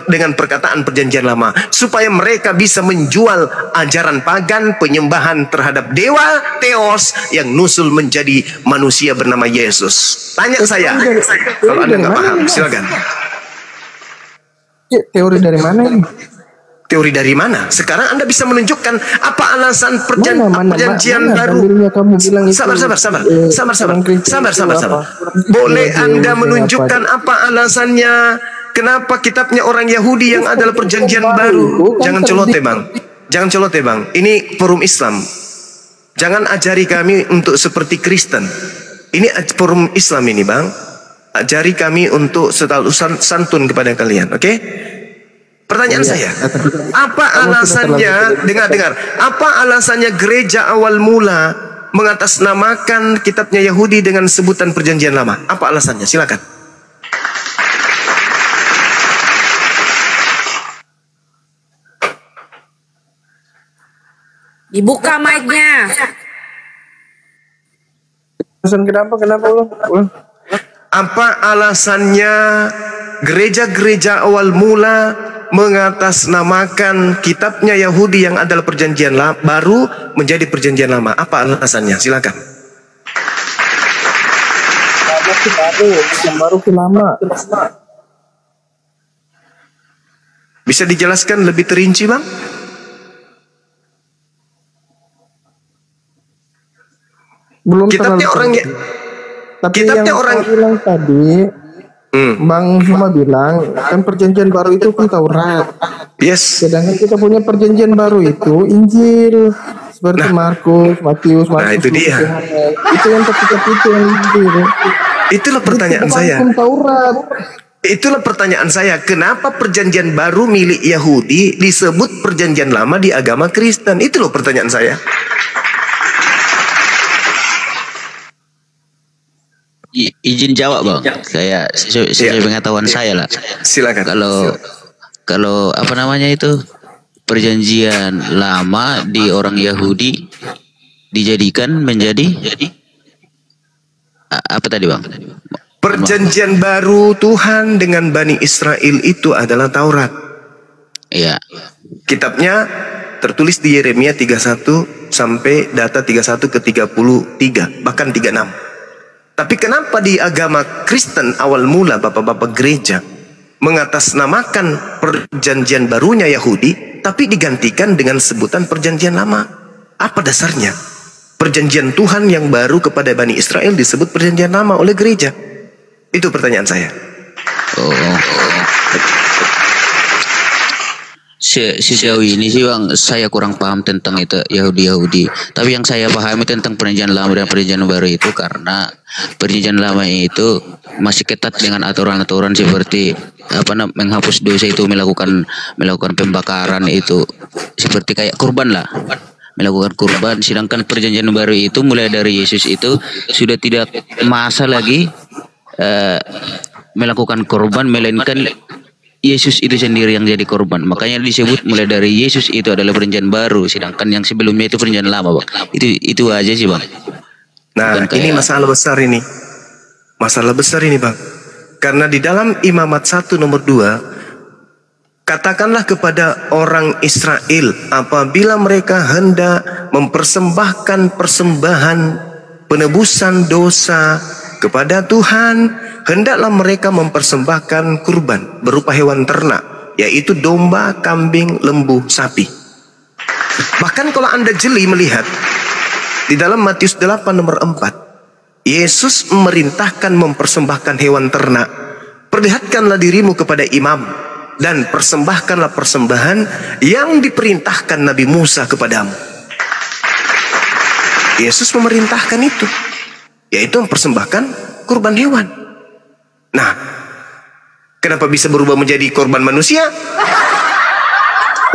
dengan perkataan perjanjian lama, supaya mereka bisa menjual ajaran pagan penyembahan terhadap dewa Theos yang nuzul menjadi manusia bernama Yesus. Tanya saya, kalau Anda nggak paham, silakan. Ya, teori dari mana ini? Teori dari mana? Sekarang Anda bisa menunjukkan apa alasan perjanjian baru. Kamu bilang itu, sabar. Boleh Anda menunjukkan apa alasannya? Kenapa kitabnya orang Yahudi yang adalah perjanjian baru? Jangan celote bang. Jangan celote bang. Ini forum Islam. Jangan ajari kami untuk seperti Kristen. Ini forum Islam ini bang. Ajari kami untuk selalu santun kepada kalian, oke? Pertanyaan saya, apa alasannya? Dengar. Apa alasannya gereja awal mula mengatasnamakan kitabnya Yahudi dengan sebutan perjanjian lama? Apa alasannya? Silakan. Dibuka mic-nya. Kenapa ulang? Apa alasannya gereja-gereja awal mula mengatasnamakan kitabnya Yahudi yang adalah perjanjian baru menjadi perjanjian lama? Apa alasannya? Silakan. Baru ke lama. Bisa dijelaskan lebih terinci, Bang? Belum kitabnya orang ya. Tapi kitabnya yang orang bilang tadi, Bang Huma bilang kan perjanjian baru itu kan Taurat. Yes. Sedangkan kita punya perjanjian baru itu Injil, seperti Markus, Matius, Nah itu dia. Itu yang ketika itu yang Injil. Itulah pertanyaan saya. Taurat. Itulah pertanyaan saya. Kenapa perjanjian baru milik Yahudi disebut perjanjian lama di agama Kristen? Itu loh pertanyaan saya. Izin jawab bang, saya sesuai pengetahuan saya lah. Silakan. Kalau apa namanya itu perjanjian lama di orang Yahudi dijadikan menjadi apa tadi bang? Perjanjian baru Tuhan dengan Bani Israel itu adalah Taurat. Iya. Kitabnya tertulis di Yeremia 31 sampai data 31 ke 33, bahkan 36. Tapi kenapa di agama Kristen awal mula bapak-bapak gereja mengatasnamakan perjanjian barunya Yahudi tapi digantikan dengan sebutan perjanjian lama? Apa dasarnya? Perjanjian Tuhan yang baru kepada Bani Israel disebut perjanjian lama oleh gereja. Itu pertanyaan saya. Sejauh ini sih bang, saya kurang paham tentang itu Yahudi. Tapi yang saya pahami tentang perjanjian lama dan perjanjian baru itu karena perjanjian lama itu masih ketat dengan aturan-aturan seperti menghapus dosa itu, melakukan pembakaran itu seperti kayak kurban lah, melakukan kurban. Sedangkan perjanjian baru itu mulai dari Yesus itu sudah tidak masa lagi melakukan kurban, melainkan Yesus itu sendiri yang jadi korban. Makanya disebut mulai dari Yesus itu adalah perjanjian baru, sedangkan yang sebelumnya itu perjanjian lama, bang. Itu aja sih, bang. Nah, ini masalah besar ini. Masalah besar ini, bang. Karena di dalam Imamat 1 nomor 2, katakanlah kepada orang Israel apabila mereka hendak mempersembahkan persembahan penebusan dosa kepada Tuhan, hendaklah mereka mempersembahkan kurban berupa hewan ternak, yaitu domba, kambing, lembu, sapi. Bahkan kalau Anda jeli melihat di dalam Matius 8 nomor 4, Yesus memerintahkan mempersembahkan hewan ternak. Perlihatkanlah dirimu kepada imam dan persembahkanlah persembahan yang diperintahkan Nabi Musa kepadamu. Yesus memerintahkan itu, yaitu mempersembahkan kurban hewan. Nah, kenapa bisa berubah menjadi korban manusia?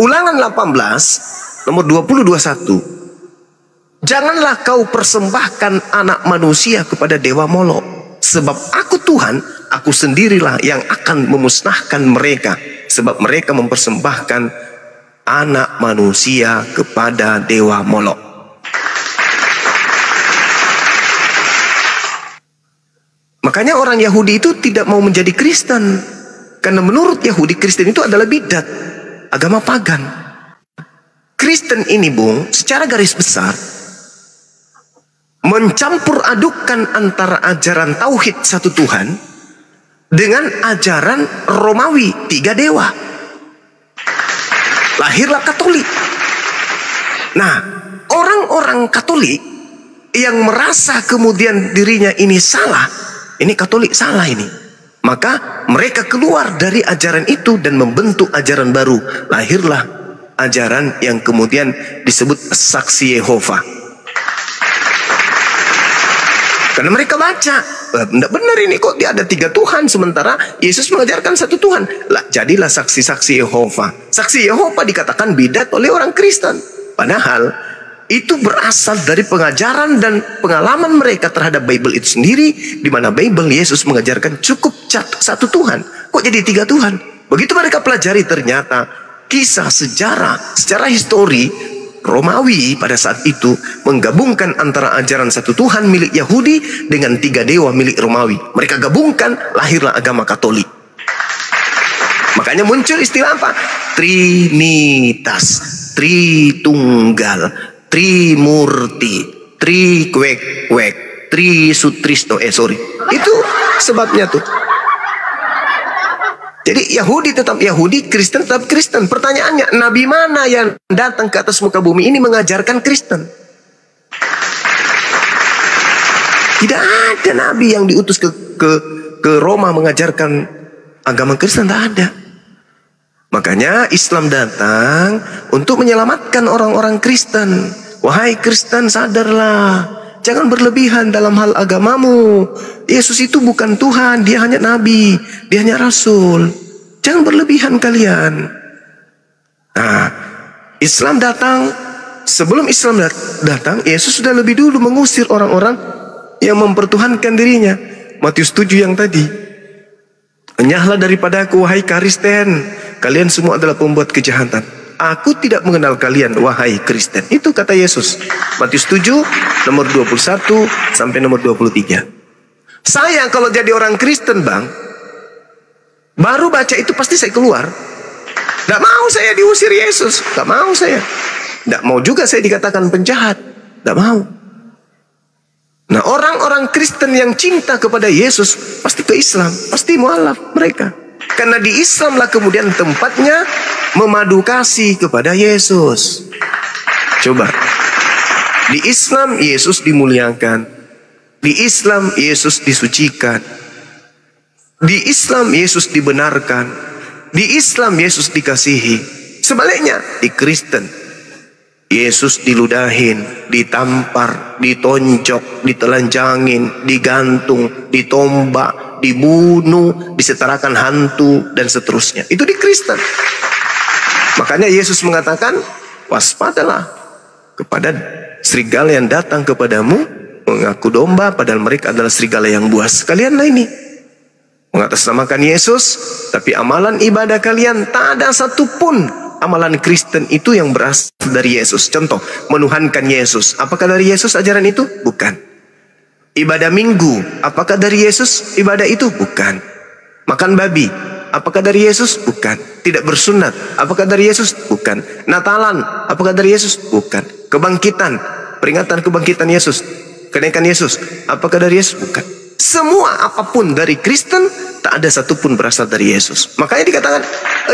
Ulangan 18 nomor 20-21. Janganlah kau persembahkan anak manusia kepada dewa Molok, sebab aku Tuhan Aku sendirilah yang akan memusnahkan mereka, sebab mereka mempersembahkan anak manusia kepada dewa Molok. Makanya orang Yahudi itu tidak mau menjadi Kristen, karena menurut Yahudi Kristen itu adalah bidat, agama pagan. Kristen ini, Bung, secara garis besar mencampur adukan antara ajaran tauhid satu Tuhan dengan ajaran Romawi 3 dewa. Lahirlah Katolik. Nah, orang-orang Katolik yang merasa kemudian dirinya ini salah, ini Katolik salah ini, maka mereka keluar dari ajaran itu dan membentuk ajaran baru. Lahirlah ajaran yang kemudian disebut Saksi Yehova. Karena mereka baca, tidak benar ini kok dia ada 3 Tuhan, sementara Yesus mengajarkan 1 Tuhan. Lah, jadilah saksi-saksi Yehova. Saksi Yehova dikatakan bidat oleh orang Kristen. Padahal itu berasal dari pengajaran dan pengalaman mereka terhadap Bible itu sendiri, di mana Bible Yesus mengajarkan cukup 1 Tuhan. Kok jadi 3 Tuhan? Begitu mereka pelajari, ternyata kisah sejarah, secara histori Romawi pada saat itu menggabungkan antara ajaran 1 Tuhan milik Yahudi dengan 3 dewa milik Romawi. Mereka gabungkan, lahirlah agama Katolik. Makanya muncul istilah apa? Trinitas, Tritunggal, Trimurti, Trikwek-kwek, Trisutristo. Itu sebabnya tuh. Jadi Yahudi tetap Yahudi, Kristen tetap Kristen. Pertanyaannya, nabi mana yang datang ke atas muka bumi ini mengajarkan Kristen? Tidak ada nabi yang diutus ke Roma mengajarkan agama Kristen, tidak ada. Makanya Islam datang untuk menyelamatkan orang-orang Kristen. Wahai Kristen, sadarlah, jangan berlebihan dalam hal agamamu. Yesus itu bukan Tuhan, dia hanya nabi, dia hanya rasul. Jangan berlebihan kalian. Nah, Islam datang, sebelum Islam datang, Yesus sudah lebih dulu mengusir orang-orang yang mempertuhankan dirinya. Matius 7 yang tadi. Enyahlah daripada aku, wahai Kristen, kalian semua adalah pembuat kejahatan. Aku tidak mengenal kalian, wahai Kristen. Itu kata Yesus. Matius 7, nomor 21 sampai nomor 23. Saya kalau jadi orang Kristen, Bang, baru baca itu pasti saya keluar. Tidak mau saya diusir Yesus. Tidak mau saya. Tidak mau juga saya dikatakan penjahat. Tidak mau. Nah, orang-orang Kristen yang cinta kepada Yesus pasti ke Islam. Pasti mualaf mereka. Karena di Islam lah kemudian tempatnya memadu kasih kepada Yesus. Coba. Di Islam Yesus dimuliakan. Di Islam Yesus disucikan. Di Islam Yesus dibenarkan. Di Islam Yesus dikasihi. Sebaliknya di Kristen Yesus diludahin, ditampar, ditonjok, ditelanjangin, digantung, ditombak, dibunuh, disetarakan hantu, dan seterusnya. Itu di Kristen. Makanya Yesus mengatakan, waspadalah kepada serigala yang datang kepadamu, mengaku domba, padahal mereka adalah serigala yang buas. Kalianlah ini mengatasnamakan Yesus, tapi amalan ibadah kalian tak ada satupun amalan Kristen itu yang berasal dari Yesus. Contoh, menuhankan Yesus. Apakah dari Yesus ajaran itu? Bukan. Ibadah Minggu, apakah dari Yesus ibadah itu? Bukan. Makan babi, apakah dari Yesus? Bukan. Tidak bersunat, apakah dari Yesus? Bukan. Natalan, apakah dari Yesus? Bukan. Kebangkitan, peringatan kebangkitan Yesus, kenaikan Yesus, apakah dari Yesus? Bukan. Semua apapun dari Kristen tak ada satupun berasal dari Yesus. Makanya dikatakan,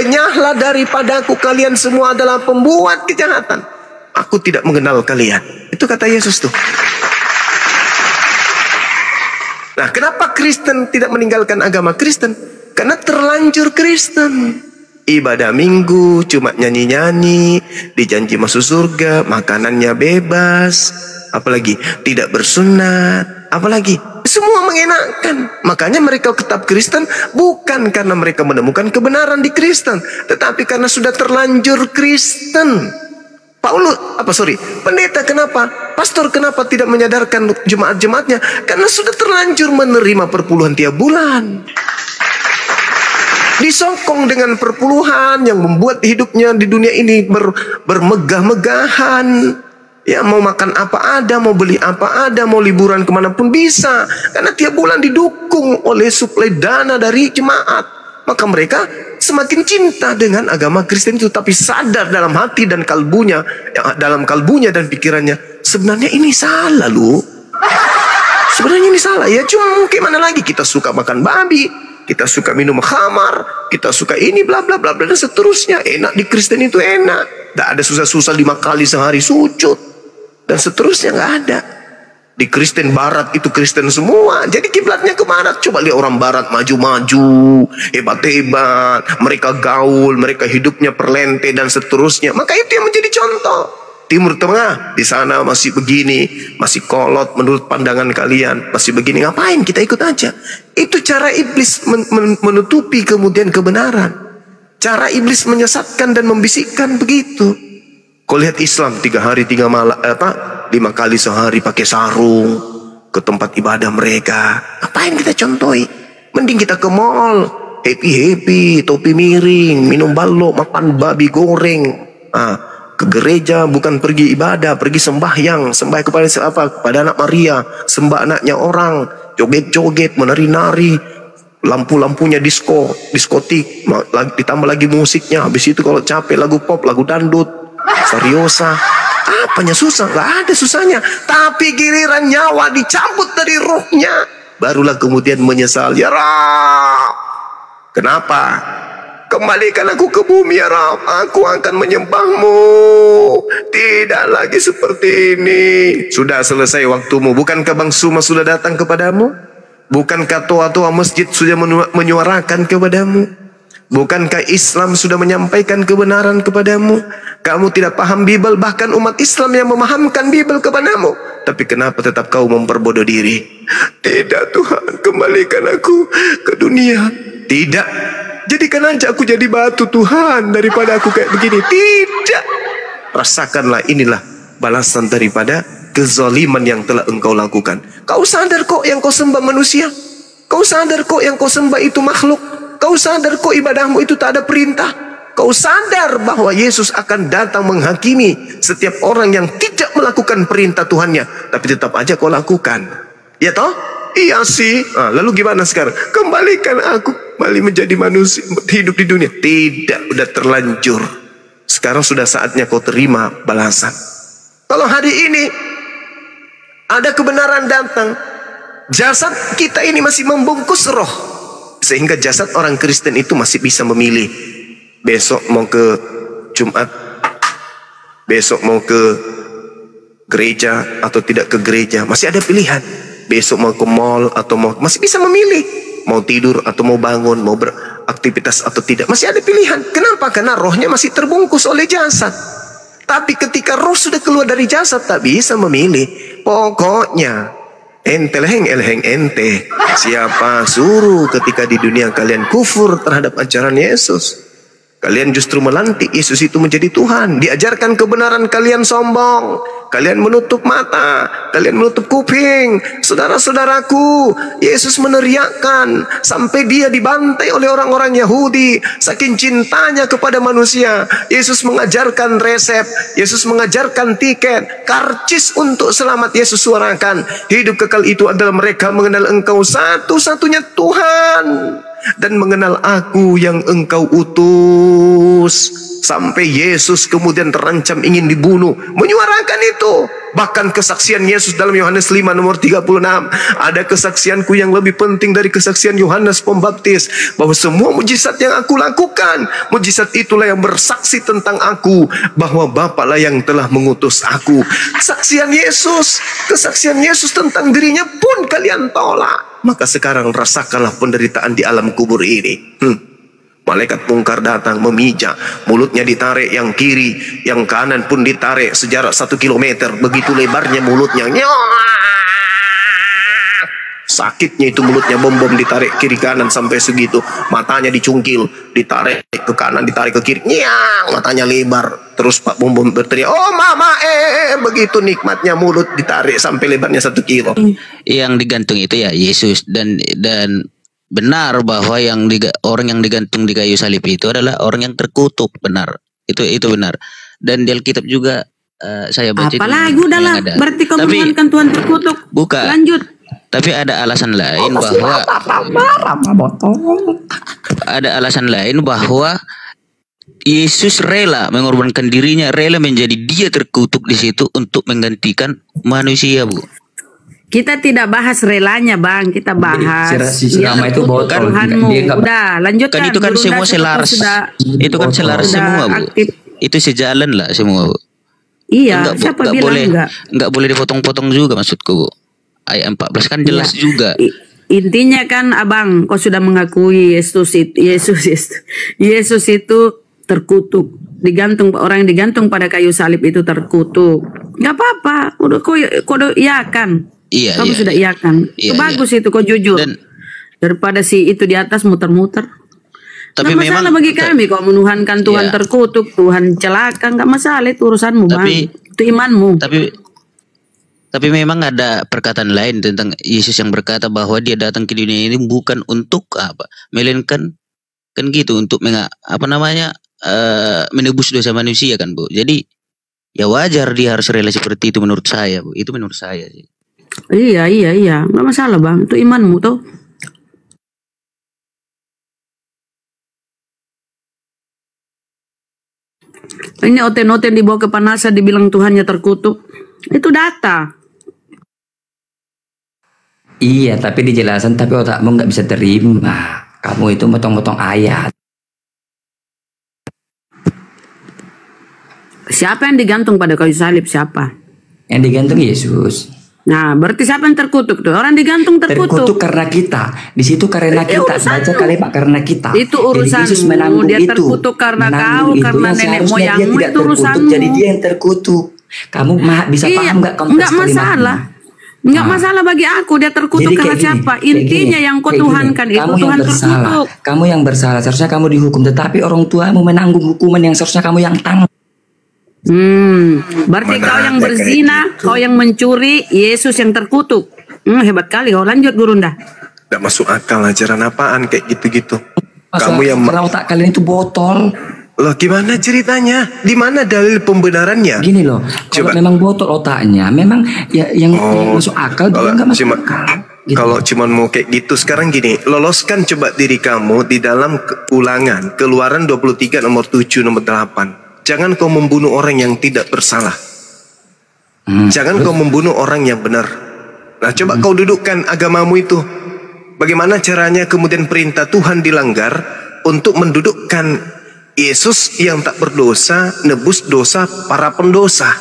enyahlah daripadaku, kalian semua adalah pembuat kejahatan. Aku tidak mengenal kalian. Itu kata Yesus tuh. Nah, kenapa Kristen tidak meninggalkan agama Kristen? Karena terlanjur Kristen. Ibadah Minggu, cuma nyanyi-nyanyi, dijanji masuk surga, makanannya bebas, apalagi tidak bersunat, apalagi semua mengenakan. Makanya mereka tetap Kristen bukan karena mereka menemukan kebenaran di Kristen, tetapi karena sudah terlanjur Kristen. Pendeta kenapa? Pastor kenapa tidak menyadarkan jemaat-jemaatnya? Karena sudah terlanjur menerima perpuluhan tiap bulan. disokong dengan perpuluhan yang membuat hidupnya di dunia ini bermegah-megahan. Ya, mau makan apa ada, mau beli apa ada, mau liburan kemanapun bisa. Karena tiap bulan didukung oleh suplai dana dari jemaat. Maka mereka semakin cinta dengan agama Kristen itu, tapi sadar dalam hati dan kalbunya, dalam kalbunya dan pikirannya, sebenarnya ini salah loh. Sebenarnya ini salah ya, cuma kayak mana lagi, kita suka makan babi, kita suka minum khamar, kita suka ini bla bla bla dan seterusnya. Enak di Kristen itu enak, tidak ada susah-susah 5 kali sehari sujud dan seterusnya, nggak ada. Di Kristen Barat itu Kristen semua, jadi kiblatnya ke Barat. Coba lihat orang Barat maju-maju, hebat-hebat, mereka gaul, mereka hidupnya perlente dan seterusnya. Maka itu yang menjadi contoh. Timur Tengah di sana masih begini, masih kolot menurut pandangan kalian, masih begini, ngapain kita ikut aja? Itu cara iblis menutupi kemudian kebenaran. Cara iblis menyesatkan dan membisikkan begitu. Kau lihat Islam 3 hari 3 malam 5 kali sehari pakai sarung ke tempat ibadah mereka. Ngapain kita contohi? Mending kita ke mall, happy, topi miring, minum balok, makan babi goreng. Ke gereja bukan pergi ibadah, pergi sembahyang, sembah kepada siapa? Kepada anak Maria, sembah anaknya orang, joget-joget, menari-nari, lampu-lampunya diskotik, ditambah lagi musiknya. Habis itu kalau capek lagu pop, lagu dangdut, seriosa. Apanya susah? Gak ada susahnya. Tapi giliran nyawa dicabut dari rohnya, barulah kemudian menyesal. Ya Rab, kenapa? Kembalikan aku ke bumi ya Rab, aku akan menyembahmu. Tidak lagi seperti ini. Sudah selesai waktumu. Bukankah Bang Suma sudah datang kepadamu? Bukankah tua-tua masjid sudah menyuarakan kepadamu? Bukankah Islam sudah menyampaikan kebenaran kepadamu? Kamu tidak paham Bible, bahkan umat Islam yang memahamkan Bible kepadamu. Tapi kenapa tetap kau memperbodoh diri? Tidak Tuhan, kembalikan aku ke dunia. Tidak, jadikan aja aku jadi batu Tuhan daripada aku kayak begini. Tidak. Rasakanlah, inilah balasan daripada kezaliman yang telah engkau lakukan. Kau sadar kok yang kau sembah manusia? Kau sadar kok yang kau sembah itu makhluk? Kau sadar kok ibadahmu itu tak ada perintah? Kau sadar bahwa Yesus akan datang menghakimi setiap orang yang tidak melakukan perintah Tuhannya, tapi tetap aja kau lakukan. Ya toh? Iya sih. Lalu gimana sekarang? Kembalikan aku kembali menjadi manusia, hidup di dunia. Tidak, udah terlanjur. Sekarang sudah saatnya kau terima balasan. Kalau hari ini ada kebenaran datang, jasad kita ini masih membungkus roh, sehingga jasad orang Kristen itu masih bisa memilih. Besok mau ke Jumat, besok mau ke gereja atau tidak ke gereja, masih ada pilihan. Besok mau ke mall atau masih bisa memilih. Mau tidur atau mau bangun, mau beraktivitas atau tidak, masih ada pilihan. Kenapa? Karena rohnya masih terbungkus oleh jasad. Tapi ketika roh sudah keluar dari jasad, tak bisa memilih. Pokoknya ente leheng ente. Siapa suruh ketika di dunia kalian kufur terhadap ajaran Yesus? Kalian justru melantik Yesus itu menjadi Tuhan. Diajarkan kebenaran, kalian sombong. Kalian menutup mata, kalian menutup kuping. Saudara-saudaraku, Yesus meneriakkan sampai dia dibantai oleh orang-orang Yahudi. Saking cintanya kepada manusia, Yesus mengajarkan resep, Yesus mengajarkan tiket, karcis untuk selamat. Yesus suarakan, hidup kekal itu adalah mereka mengenal Engkau satu-satunya Tuhan dan mengenal aku yang Engkau utus. Sampai Yesus kemudian terancam ingin dibunuh, menyuarakan itu. Bahkan kesaksian Yesus dalam Yohanes 5 nomor 36, ada kesaksianku yang lebih penting dari kesaksian Yohanes Pembaptis, bahwa semua mujizat yang aku lakukan, mujizat itulah yang bersaksi tentang aku, bahwa Bapalah yang telah mengutus aku. Kesaksian Yesus tentang dirinya pun kalian tolak. Maka sekarang rasakanlah penderitaan di alam kubur ini. Malaikat mungkar datang memijak, mulutnya ditarik yang kiri, yang kanan pun ditarik sejarak 1 kilometer. Begitu lebarnya mulutnya. Sakitnya itu mulutnya, bom ditarik kiri kanan sampai segitu. Matanya dicungkil, ditarik ke kanan, ditarik ke kiri. Matanya lebar. Terus Pak bom berteriak, "Oh mama, begitu nikmatnya mulut ditarik sampai lebarnya 1 kilo." Yang digantung itu ya Yesus dan benar bahwa orang yang digantung di kayu salib itu adalah orang yang terkutuk, benar. Itu benar. Dan di Alkitab juga saya baca apalagi udahlah, berarti kau menuhankan Tuhan terkutuk. Bukan. Lanjut. Tapi ada alasan lain bahwa Yesus rela mengorbankan dirinya, rela menjadi dia terkutuk di situ untuk menggantikan manusia, Bu. Kita tidak bahas relanya, Bang. Kita bahas si Rama itu botol. Udah, lanjutkan. Kan itu kan semua selaras. Itu kan selaras semua, Bu. Itu sejalan lah semua, Bu. Iya, siapa bilang enggak boleh dipotong-potong juga maksudku, Bu. Ayat 14 kan jelas juga. Intinya kan, Abang, kau sudah mengakui Yesus itu terkutuk. Orang yang digantung pada kayu salib itu terkutuk. Gak apa-apa, udah kau udah iakan. Kamu sudah iakan. Bagus itu, kau jujur. Daripada si itu di atas muter-muter. Tapi nggak masalah bagi kami kau menuhankan Tuhan terkutuk, Tuhan celaka, nggak masalah, itu urusanmu, Bang. Itu imanmu. Tapi memang ada perkataan lain tentang Yesus yang berkata bahwa dia datang ke dunia ini bukan untuk apa, melainkan kan gitu untuk menebus dosa manusia kan, Bu. Jadi ya wajar dia harus rela seperti itu menurut saya, Bu. Itu menurut saya sih. Iya, nggak masalah, Bang. Itu imanmu tuh. Ini oten-oten dibawa ke panasan dibilang Tuhannya terkutuk. Itu data. Iya, tapi dijelasin, tapi otakmu nggak bisa terima. Kamu itu motong-motong ayat. Siapa yang digantung pada kayu salib? Siapa? Yang digantung Yesus. Nah, berarti siapa yang terkutuk tuh? Orang digantung terkutuk. Terkutuk karena kita. Di situ karena kita. Baca kalimat karena kita. Itu urusanmu. Dia terkutuk karena kau, karena nenek moyangmu. Itu urusanmu. Jadi dia yang terkutuk. Kamu bisa paham nggak konteks kalimatnya? Nggak masalah. Nggak masalah bagi aku. Dia terkutuk karena siapa? Intinya yang kau tuhankan itu Tuhan terkutuk. Kamu yang bersalah. Seharusnya kamu dihukum. Tetapi orang tuamu menanggung hukuman yang seharusnya kamu yang tanggung. Berarti kau yang berzina, kau yang mencuri, Yesus yang terkutuk. Hebat kali kau. Lanjut, Gurunda. Gak masuk akal ajaran apaan kayak gitu-gitu. Kamu yang otak kalian itu botol. Loh, gimana ceritanya? Di mana dalil pembenarannya? Gini loh, kalau memang botol otaknya, memang yang masuk akal dia nggak masuk akal. Gitu. Kalau cuma mau kayak gitu, sekarang gini, loloskan coba diri kamu di dalam Ulangan, Keluaran 23 nomor 7 nomor 8. Jangan kau membunuh orang yang tidak bersalah. Jangan kau membunuh orang yang benar. Nah, coba kau dudukkan agamamu itu. Bagaimana caranya kemudian perintah Tuhan dilanggar untuk mendudukkan Yesus yang tak berdosa nebus dosa para pendosa?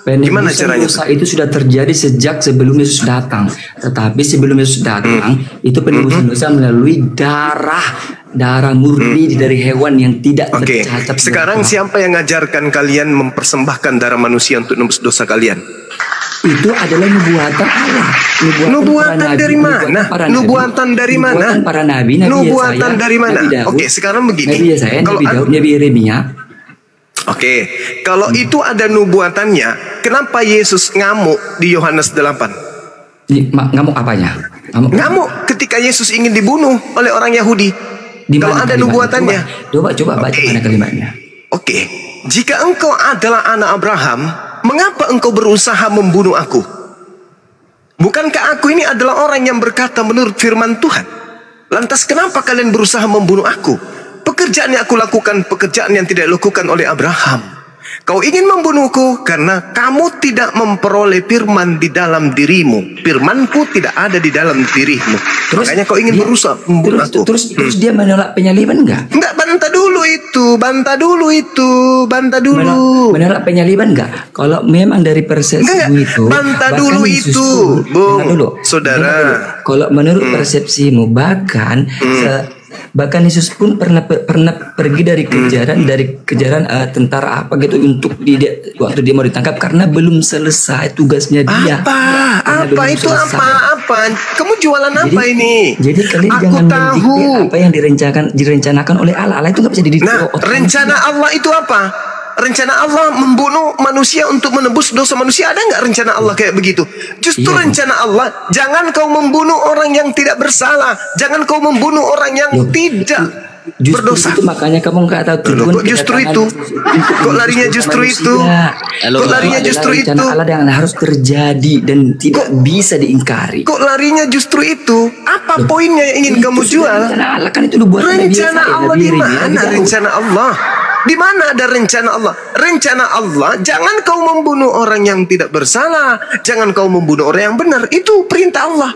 Gimana caranya? Dosa itu sudah terjadi sejak sebelum Yesus datang. Tetapi sebelum Yesus datang, itu penebusan dosa melalui darah murni dari hewan yang tidak bercacat. Sekarang siapa yang ngajarkan kalian mempersembahkan darah manusia untuk nebus dosa kalian? Itu adalah nubuatan Allah. Nubuatan dari mana? Nubuatan dari mana? Para nabi, nubuatan dari mana? Oke, sekarang begini. Nabi Yesaya, Nabi Daud, Nabi Yeremia. Oke, kalau itu ada nubuatannya, kenapa Yesus ngamuk di Yohanes 8? Ngamuk apanya? Ngamuk ketika Yesus ingin dibunuh oleh orang Yahudi. Kalau ada nubuatannya. Coba baca mana kalimatnya. Oke, jika engkau adalah anak Abraham, mengapa engkau berusaha membunuh aku? Bukankah aku ini adalah orang yang berkata menurut firman Tuhan? Lantas kenapa kalian berusaha membunuh aku? Pekerjaan yang aku lakukan, pekerjaan yang tidak dilakukan oleh Abraham. Kau ingin membunuhku karena kamu tidak memperoleh firman di dalam dirimu. Firmanku tidak ada di dalam dirimu. Makanya kau ingin berusaha membunuh aku. Terus dia menolak penyaliban enggak? Enggak, bantah dulu itu. Menolak penyaliban enggak? Kalau memang dari persepsimu itu. Bantah dulu itu. Saudara. Kalau menurut persepsimu bahkan Yesus pun pernah pergi dari kejaran tentara apa gitu untuk waktu dia mau ditangkap karena belum selesai tugasnya dia. Apa itu apa? Kamu jualan apa ini? Jadi kalian jangan mendikte apa yang direncanakan oleh Allah. Allah itu nggak bisa didikte. Nah, rencana Allah itu apa? Rencana Allah membunuh manusia untuk menebus dosa manusia. Ada nggak rencana Allah kayak begitu? Justru rencana Allah, jangan kau membunuh orang yang tidak bersalah. Jangan kau membunuh orang yang tidak berdosa. Itu makanya kamu nggak tahu tujuan. Kok justru itu? Kok larinya justru itu? Kok larinya justru itu? Rencana Allah yang harus terjadi dan tidak bisa diingkari. Kok larinya justru itu? Apa poinnya yang ingin kamu jual? Rencana Allah kan itu buatan rencana Allah di mana? Rencana Allah di mana ada rencana Allah? Rencana Allah, jangan kau membunuh orang yang tidak bersalah, jangan kau membunuh orang yang benar. Itu perintah Allah.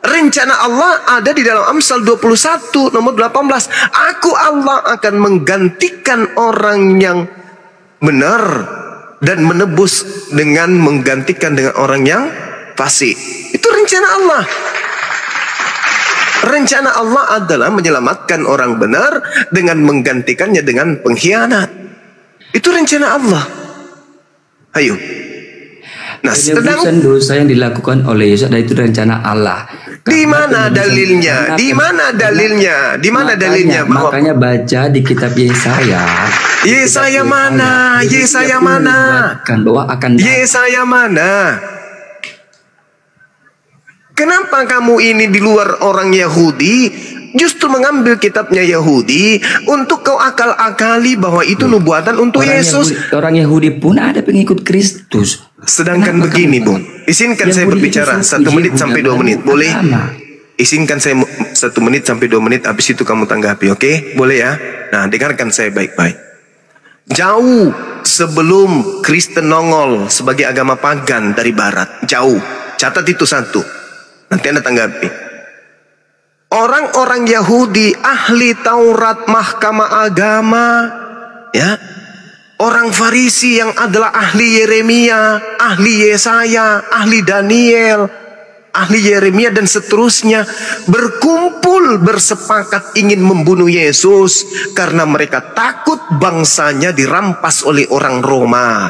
Rencana Allah ada di dalam Amsal 21 nomor 18. Aku Allah akan menggantikan orang yang benar dan menebus dengan menggantikan dengan orang yang fasik. Itu rencana Allah. Rencana Allah adalah menyelamatkan orang benar dengan menggantikannya dengan pengkhianat. Itu rencana Allah. Ayo. Nah, sedang dosa yang dilakukan oleh Yesus dan itu rencana Allah. Di mana dalilnya? Di mana dalilnya? Di mana dalilnya? Makanya baca di kitab Yesaya. Yesaya mana? Yesaya mana? Bahwa akan Yesaya mana? Kenapa kamu ini di luar orang Yahudi justru mengambil kitabnya Yahudi untuk kau akal-akali bahwa itu nubuatan untuk Yesus? Orang Yahudi pun ada pengikut Kristus. Sedangkan begini, Bung, izinkan saya berbicara 1 menit sampai 2 menit, boleh? Izinkan saya 1 menit sampai 2 menit, habis itu kamu tanggapi, oke? Boleh ya? Nah, dengarkan saya baik-baik. Jauh sebelum Kristen nongol sebagai agama pagan dari Barat, jauh. Catat itu satu. Nanti Anda tanggapi. Orang-orang Yahudi ahli Taurat, mahkamah agama, ya, orang Farisi yang adalah ahli Yeremia, ahli Yesaya, ahli Daniel, ahli Yeremia dan seterusnya berkumpul bersepakat ingin membunuh Yesus karena mereka takut bangsanya dirampas oleh orang Roma.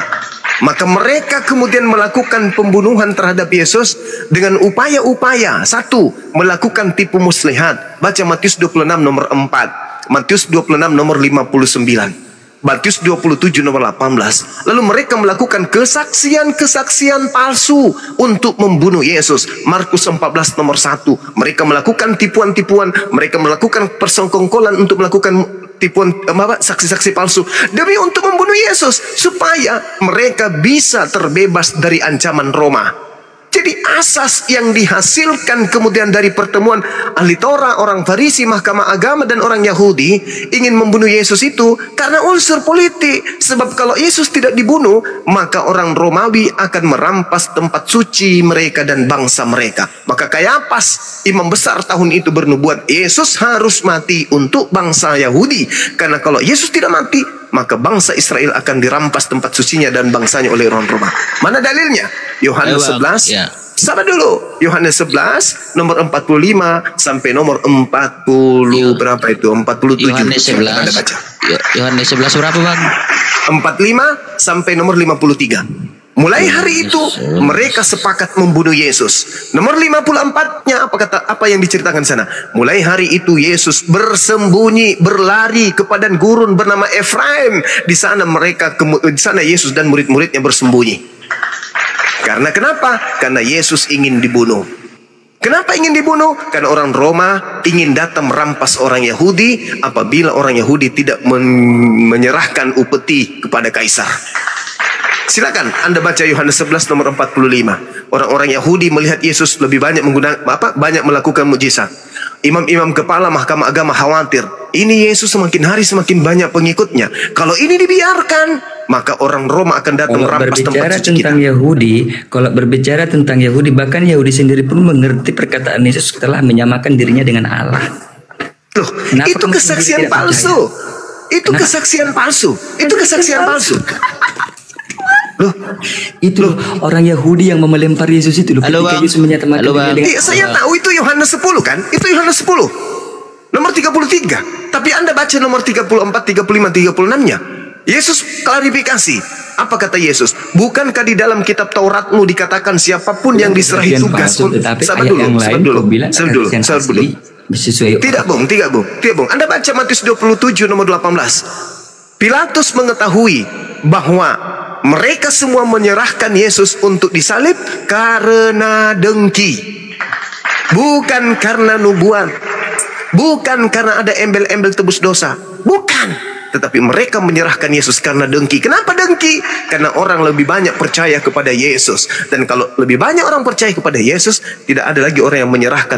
Maka mereka kemudian melakukan pembunuhan terhadap Yesus dengan upaya-upaya. 1. Melakukan tipu muslihat. Baca Matius 26 nomor 4. Matius 26 nomor 59. Matius 27 nomor 18. Lalu mereka melakukan kesaksian-kesaksian palsu untuk membunuh Yesus. Markus 14 nomor 1. Mereka melakukan tipuan-tipuan. Mereka melakukan persengkongkolan untuk melakukan tipuan saksi-saksi palsu demi untuk membunuh Yesus supaya mereka bisa terbebas dari ancaman Roma. Jadi asas yang dihasilkan kemudian dari pertemuan ahli Torah, orang Farisi, mahkamah agama dan orang Yahudi ingin membunuh Yesus itu karena unsur politik. Sebab kalau Yesus tidak dibunuh, maka orang Romawi akan merampas tempat suci mereka dan bangsa mereka. Maka Kayapas, imam besar tahun itu bernubuat, Yesus harus mati untuk bangsa Yahudi. Karena kalau Yesus tidak mati, maka bangsa Israel akan dirampas tempat sucinya dan bangsanya oleh orang Roma. Mana dalilnya? Yohanes 11. Ya. Sabar dulu. Yohanes 11 nomor 45 sampai nomor 40 berapa itu? 47. Yohanes 11. Yohanes 11 berapa, Bang? 45 sampai nomor 53. Mulai hari itu mereka sepakat membunuh Yesus. Nomor 54-nya apa yang diceritakan sana? Mulai hari itu Yesus bersembunyi, berlari ke padang gurun bernama Efraim. Di sana Yesus dan murid-muridnya bersembunyi. Karena kenapa? Karena Yesus ingin dibunuh. Kenapa ingin dibunuh? Karena orang Roma ingin datang merampas orang Yahudi apabila orang Yahudi tidak menyerahkan upeti kepada kaisar. Silakan Anda baca Yohanes 11 nomor 45. Orang-orang Yahudi melihat Yesus lebih banyak banyak melakukan mukjizat. Imam-imam kepala mahkamah agama khawatir, ini Yesus semakin hari semakin banyak pengikutnya. Kalau ini dibiarkan, maka orang Roma akan datang merampas tempat suci kita. Kalau berbicara tentang Yahudi, bahkan Yahudi sendiri pun mengerti perkataan Yesus setelah menyamakan dirinya dengan Allah. Loh, itu kesaksian palsu. Itu kesaksian palsu. Itu kesaksian palsu. Loh, itu loh orang Yahudi yang melempar Yesus itu loh. Ketika Yesus menyatakan saya tahu itu Yohanes 10 kan? Itu Yohanes 10 nomor 33. Tapi Anda baca nomor 34, 35, 36-nya. Yesus klarifikasi. Apa kata Yesus? Bukankah di dalam kitab Tauratmu dikatakan siapapun yang diserahi tugas pun? Sabar dulu. Tidak bung. Anda baca Matius 27 nomor 18. Pilatus mengetahui bahwa mereka semua menyerahkan Yesus untuk disalib karena dengki, bukan karena nubuat, bukan karena ada embel-embel tebus dosa, bukan. Tetapi mereka menyerahkan Yesus karena dengki. Kenapa dengki? Karena orang lebih banyak percaya kepada Yesus. Dan kalau lebih banyak orang percaya kepada Yesus, tidak ada lagi orang yang menyerahkan